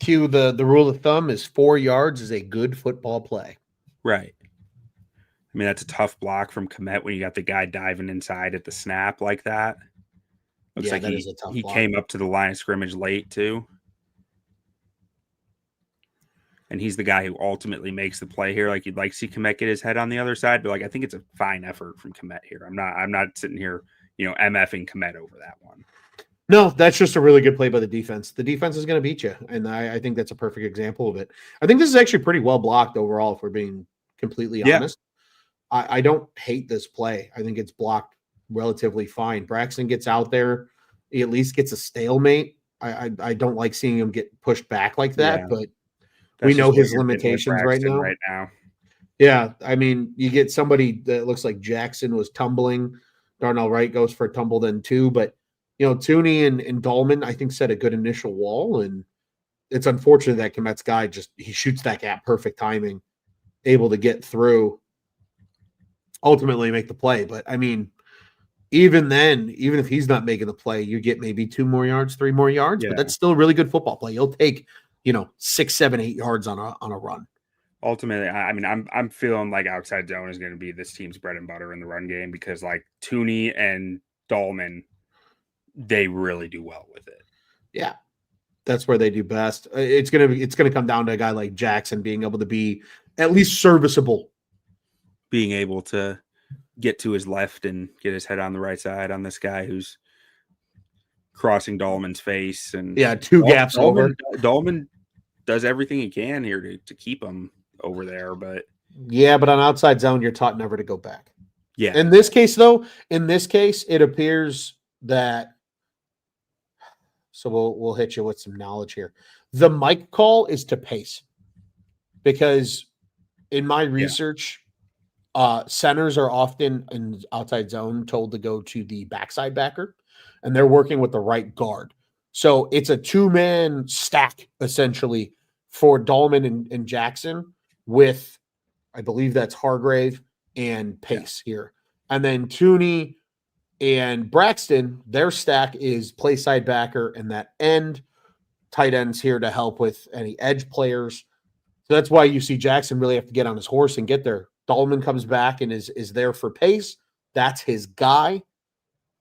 Q, the rule of thumb is 4 yards is a good football play. Right. I mean, that's a tough block from Komet when you got the guy diving inside at the snap like that. Looks Yeah, like that is a tough he block. came up to the line of scrimmage late too. And he's the guy who ultimately makes the play here. Like, you'd like to see Komet get his head on the other side, but like I think it's a fine effort from Komet here. I'm not sitting here, MFing Komet over that one. No, that's just a really good play by the defense. The defense is going to beat you, and I think that's a perfect example of it. I think this is actually pretty well blocked overall, if we're being completely honest. I don't hate this play. I think it's blocked relatively fine. Braxton gets out there, he at least gets a stalemate. I don't like seeing him get pushed back like that, Yeah. but That's we know just what his you're getting with limitations right Braxton now. Right now. Yeah, I mean, you get somebody that looks like Jackson was tumbling. Darnell Wright goes for a tumble then too, but Thuney and Dalman, I think, set a good initial wall, and it's unfortunate that Komet's guy he shoots that gap, perfect timing, able to get through, ultimately make the play. But I mean, even then, even if he's not making the play, you get maybe 2 more yards, 3 more yards, Yeah. but that's still a really good football play. You'll take 6, 7, 8 yards on a run. Ultimately, I mean, I'm feeling like outside zone is going to be this team's bread and butter in the run game because like Thuney and Dalman, they really do well with it. Yeah, that's where they do best. It's gonna come down to a guy like Jackson being able to be at least serviceable, being able to get to his left and get his head on the right side on this guy who's crossing Dalman's face. And 2 gaps over. Dalman does everything he can here to keep him over there, but on outside zone, you're taught never to go back. Yeah. In this case, though, it appears that. So we'll hit you with some knowledge here. The mic call is to pace, because in my research, centers are often in outside zone told to go to the backside backer, and they're working with the right guard. So it's a 2-man stack essentially for Dalman and Jackson with, I believe that's Hargrave and Pace here. And then Thuney and Braxton, their stack is play side backer and that end. Tight ends here to help with any edge players. So that's why you see Jackson really have to get on his horse and get there. Dalman comes back and is there for pace. That's his guy.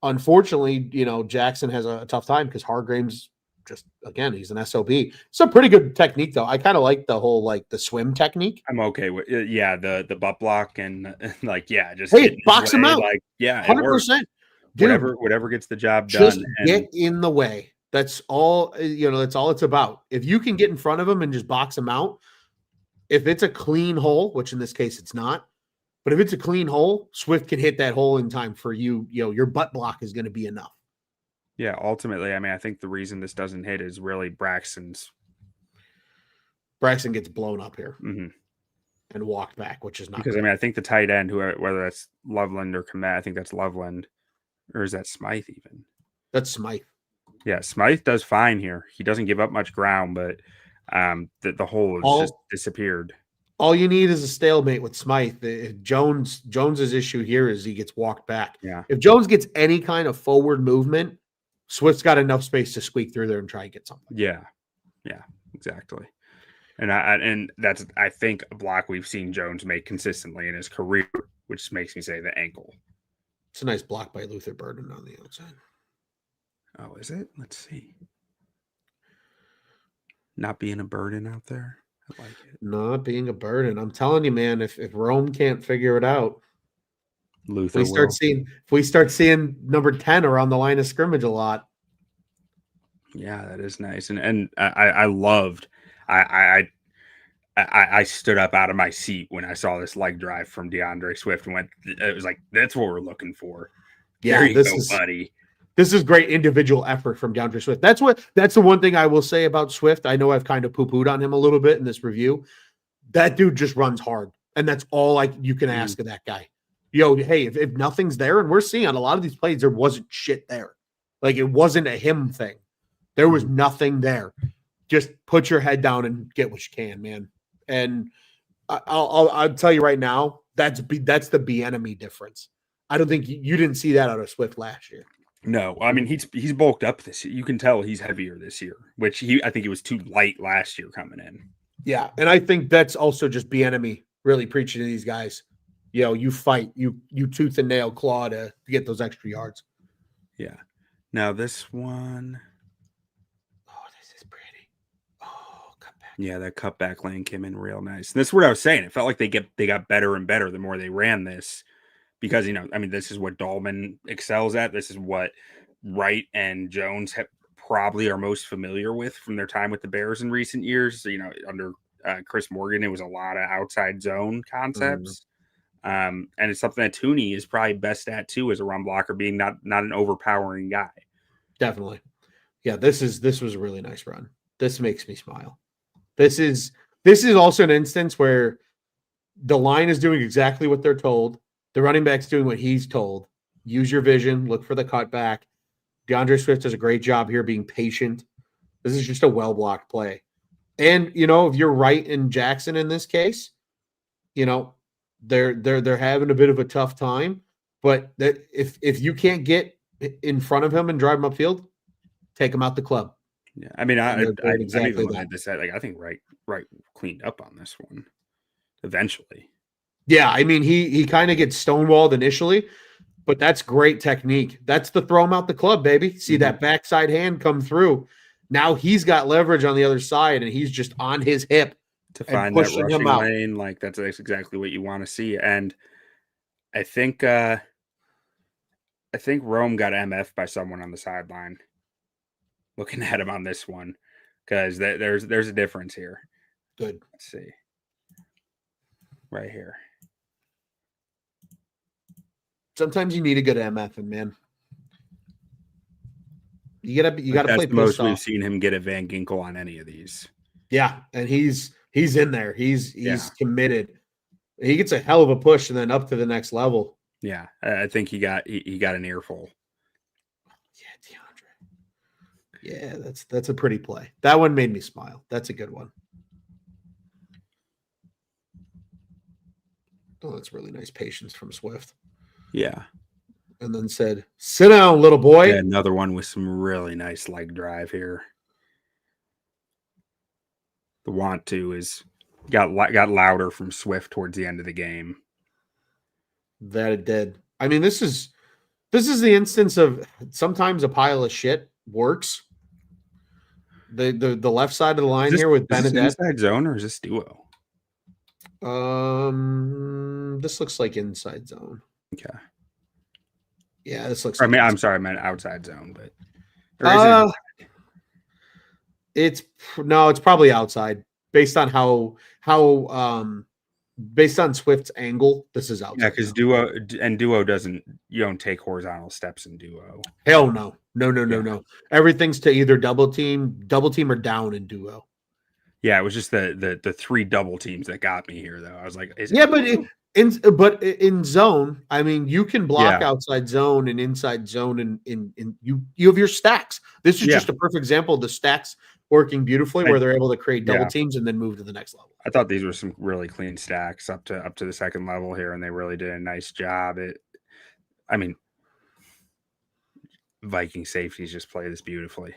Unfortunately, Jackson has a tough time because Hargrave's just, again, he's an SOB. It's a pretty good technique, though. I kind of like the whole, the swim technique. I'm okay with it. Yeah, the butt block and just box him out. 100%. Whatever gets the job just done. Get in the way. That's all, that's all it's about. If you can get in front of him and just box him out, if it's a clean hole, which in this case it's not, but if it's a clean hole, Swift can hit that hole in time for you. Your butt block is going to be enough. Yeah, ultimately, I mean, I think the reason this doesn't hit is really Braxton gets blown up here and walked back, which is not because good. I mean, I think the tight end, whether that's Loveland or Komet, I think that's Loveland, or is that Smythe even? That's Smythe. Yeah, Smythe does fine here. He doesn't give up much ground, but the hole has just disappeared. All you need is a stalemate with Smythe. Jones's issue here is he gets walked back. Yeah. If Jones gets any kind of forward movement, Swift's got enough space to squeak through there and try and get something. Yeah, exactly. And that's, I think, a block we've seen Jones make consistently in his career, which makes me say the ankle. It's a nice block by Luther Burden on the outside. Oh, is it? Let's see. Not being a burden out there. I like it. Not being a burden. I'm telling you, man, if Rome can't figure it out, Luther if we start seeing number 10 around the line of scrimmage a lot. Yeah, that is nice. And I loved I stood up out of my seat when I saw this leg drive from DeAndre Swift and it was like, that's what we're looking for. Yeah, there you go, buddy. This is great individual effort from DeAndre Swift. That's the one thing I will say about Swift. I know I've kind of poo-pooed on him a little bit in this review. That dude just runs hard. And that's all you can ask of that guy. Hey, if nothing's there, and we're seeing on a lot of these plays, there wasn't shit there. Like, it wasn't a him thing. There was nothing there. Just put your head down and get what you can, man. And I'll tell you right now, that's the Bieniemy difference. I don't think you didn't see that out of Swift last year. No, I mean, he's bulked up this year. You can tell he's heavier this year, which I think he was too light last year coming in. Yeah, and I think that's also just Bieniemy really preaching to these guys. You fight, you tooth and nail claw to get those extra yards. Yeah. Now this one. Oh, this is pretty. Oh, cut back. Yeah, that cutback lane came in real nice. And this is what I was saying. It felt like they got better and better the more they ran this, because this is what Dalman excels at. This is what Wright and Jones probably are most familiar with from their time with the Bears in recent years. Under Chris Morgan, it was a lot of outside zone concepts. And it's something that Thuney is probably best at too, as a run blocker, being not an overpowering guy. Definitely. Yeah, this was a really nice run. This makes me smile. This is also an instance where the line is doing exactly what they're told. The running back's doing what he's told. Use your vision, look for the cutback. DeAndre Swift does a great job here being patient. This is just a well-blocked play. And, if you're Wright and Jackson in this case, they're having a bit of a tough time. But that if you can't get in front of him and drive him upfield, take him out the club. Yeah, I mean, I'm exactly even looking at this. I think Wright cleaned up on this one eventually. Yeah, I mean, he kind of gets stonewalled initially, but that's great technique. That's the throw him out the club, baby. See that backside hand come through. Now he's got leverage on the other side, and he's just on his hip to find that rushing lane. Like that's exactly what you want to see. And I think Rome got MF by someone on the sideline. Looking at him on this one, because there's a difference here. Good. Let's see. Right here. Sometimes you need a good MF, man. You gotta play the most we've seen him get a Van Ginkel on any of these. Yeah, and he's in there. He's committed. He gets a hell of a push and then up to the next level. Yeah, I think he got an earful. Yeah, DeAndre. Yeah, that's a pretty play. That one made me smile. That's a good one. Oh, that's really nice patience from Swift. Yeah. And then said, "Sit down, little boy." Yeah, another one with some really nice leg drive here. The want to is got louder from Swift towards the end of the game. That it did. I mean, this is the instance of sometimes a pile of shit works. The left side of the line here with Benedette. Is this inside zone or is this duo? This looks like inside zone. Okay. Yeah, this looks. I'm sorry, I meant outside zone, but it's probably outside based on based on Swift's angle. This is outside. Yeah, because duo doesn't. You don't take horizontal steps in duo. Hell no. No. Everything's to either double team or down in duo. Yeah, it was just the three double teams that got me here, though. I was like, but in zone, I mean, you can block outside zone and inside zone, and in you have your stacks. This is just a perfect example of the stacks working beautifully, where they're able to create double teams and then move to the next level. I thought these were some really clean stacks up to the second level here, and they really did a nice job. Viking safeties just play this beautifully.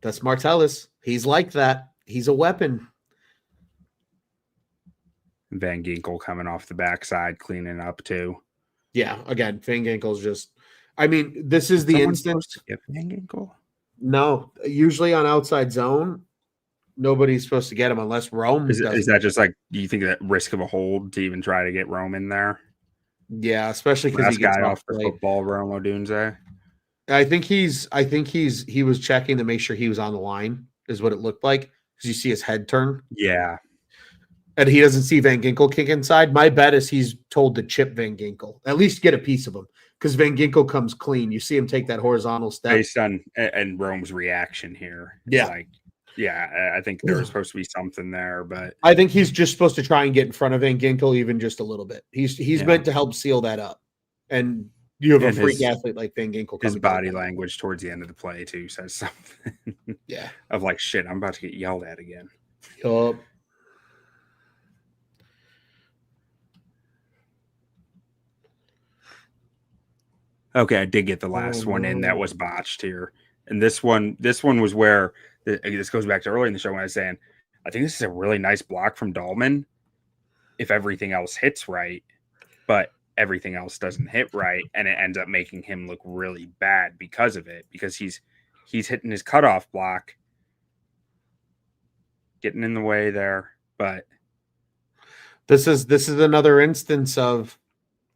That's Martellus. He's like that. He's a weapon. Van Ginkel coming off the backside, cleaning up too. Yeah, again, Van Ginkel's just. I mean, this is the instance. Van Ginkel? No, usually on outside zone, nobody's supposed to get him unless Rome. Is that just like? Do you think that risk of a hold to even try to get Rome in there? Yeah, especially because he gets off the football, Rome Odunze. I think he was checking to make sure he was on the line, is what it looked like, because you see his head turn. Yeah. And he doesn't see Van Ginkel kick inside. My bet is he's told to chip Van Ginkel, at least get a piece of him, because Van Ginkel comes clean. You see him take that horizontal step. Based on and Rome's reaction here. I think there was supposed to be something there, but I think he's just supposed to try and get in front of Van Ginkel even just a little bit. He's meant to help seal that up. And you have a freak athlete like Van Ginkel. His body language towards the end of the play too says something. Yeah. Of like, shit, I'm about to get yelled at again. Yup. Okay, I did get the last one in that was botched here. And this one was where this goes back to earlier in the show when I was saying, I think this is a really nice block from Dalman. if everything else hits right, but everything else doesn't hit right, and it ends up making him look really bad because of it, because he's hitting his cutoff block, getting in the way there. But this is another instance of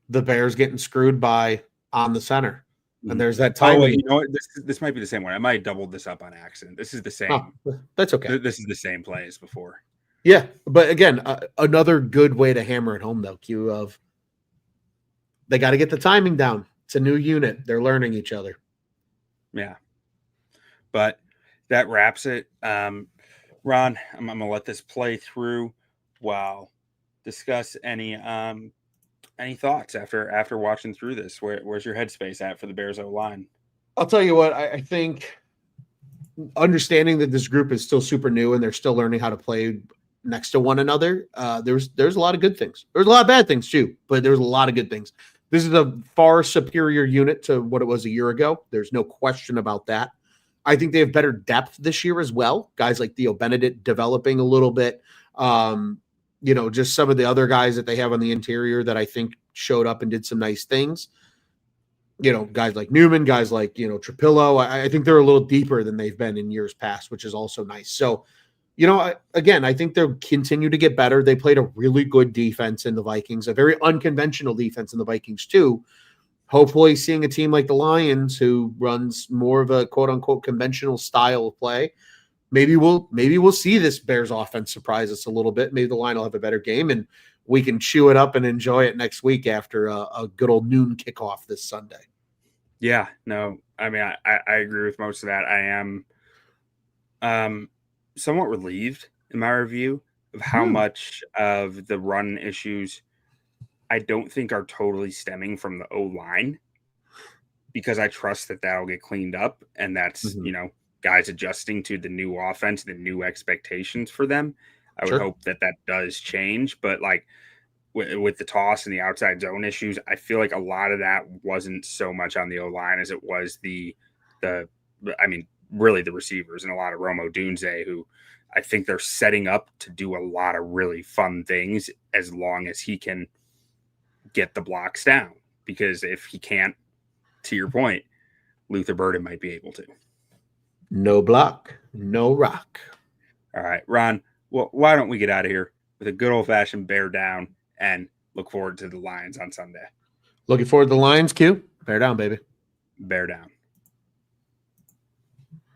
the Bears getting screwed by on the center. And there's that timing. Oh, wait, you know what? This might be the same one. I might have doubled this up on accident. This is the same. Oh, that's okay. This is the same play as before. Yeah, but again, another good way to hammer it home, though, Q, of they got to get the timing down. It's a new unit. They're learning each other. Yeah. But that wraps it. Ron, I'm going to let this play through while discuss any thoughts after watching through this. Where's your headspace at for the Bears O-line? I'll tell you what, I think understanding that this group is still super new and they're still learning how to play next to one another, there's a lot of good things. There's a lot of bad things too, but there's a lot of good things. This is a far superior unit to what it was a year ago. There's no question about that. I think they have better depth this year as well. Guys like Theo Benedict developing a little bit. Just some of the other guys that they have on the interior that I think showed up and did some nice things. Guys like Newman, guys like, Trapillo. I think they're a little deeper than they've been in years past, which is also nice. So, I think they'll continue to get better. They played a really good defense in the Vikings, a very unconventional defense in the Vikings too. Hopefully seeing a team like the Lions who runs more of a quote unquote conventional style of play. Maybe we'll see this Bears offense surprise us a little bit. Maybe the line will have a better game and we can chew it up and enjoy it next week after a good old noon kickoff this Sunday. Yeah, no, I mean, I agree with most of that. I am somewhat relieved in my review of how much of the run issues I don't think are totally stemming from the O-line, because I trust that that'll get cleaned up, and that's, guys adjusting to the new offense, the new expectations for them. I would hope that does change, but like with the toss and the outside zone issues, I feel like a lot of that wasn't so much on the O-line as it was really the receivers, and a lot of Romo Dunze, who I think they're setting up to do a lot of really fun things as long as he can get the blocks down. Because if he can't, to your point, Luther Burden might be able to. No block, no rock. All right, Ron, well, why don't we get out of here with a good old-fashioned bear down and look forward to the Lions on Sunday. Looking forward to the Lions, Q. Bear down, baby. Bear down.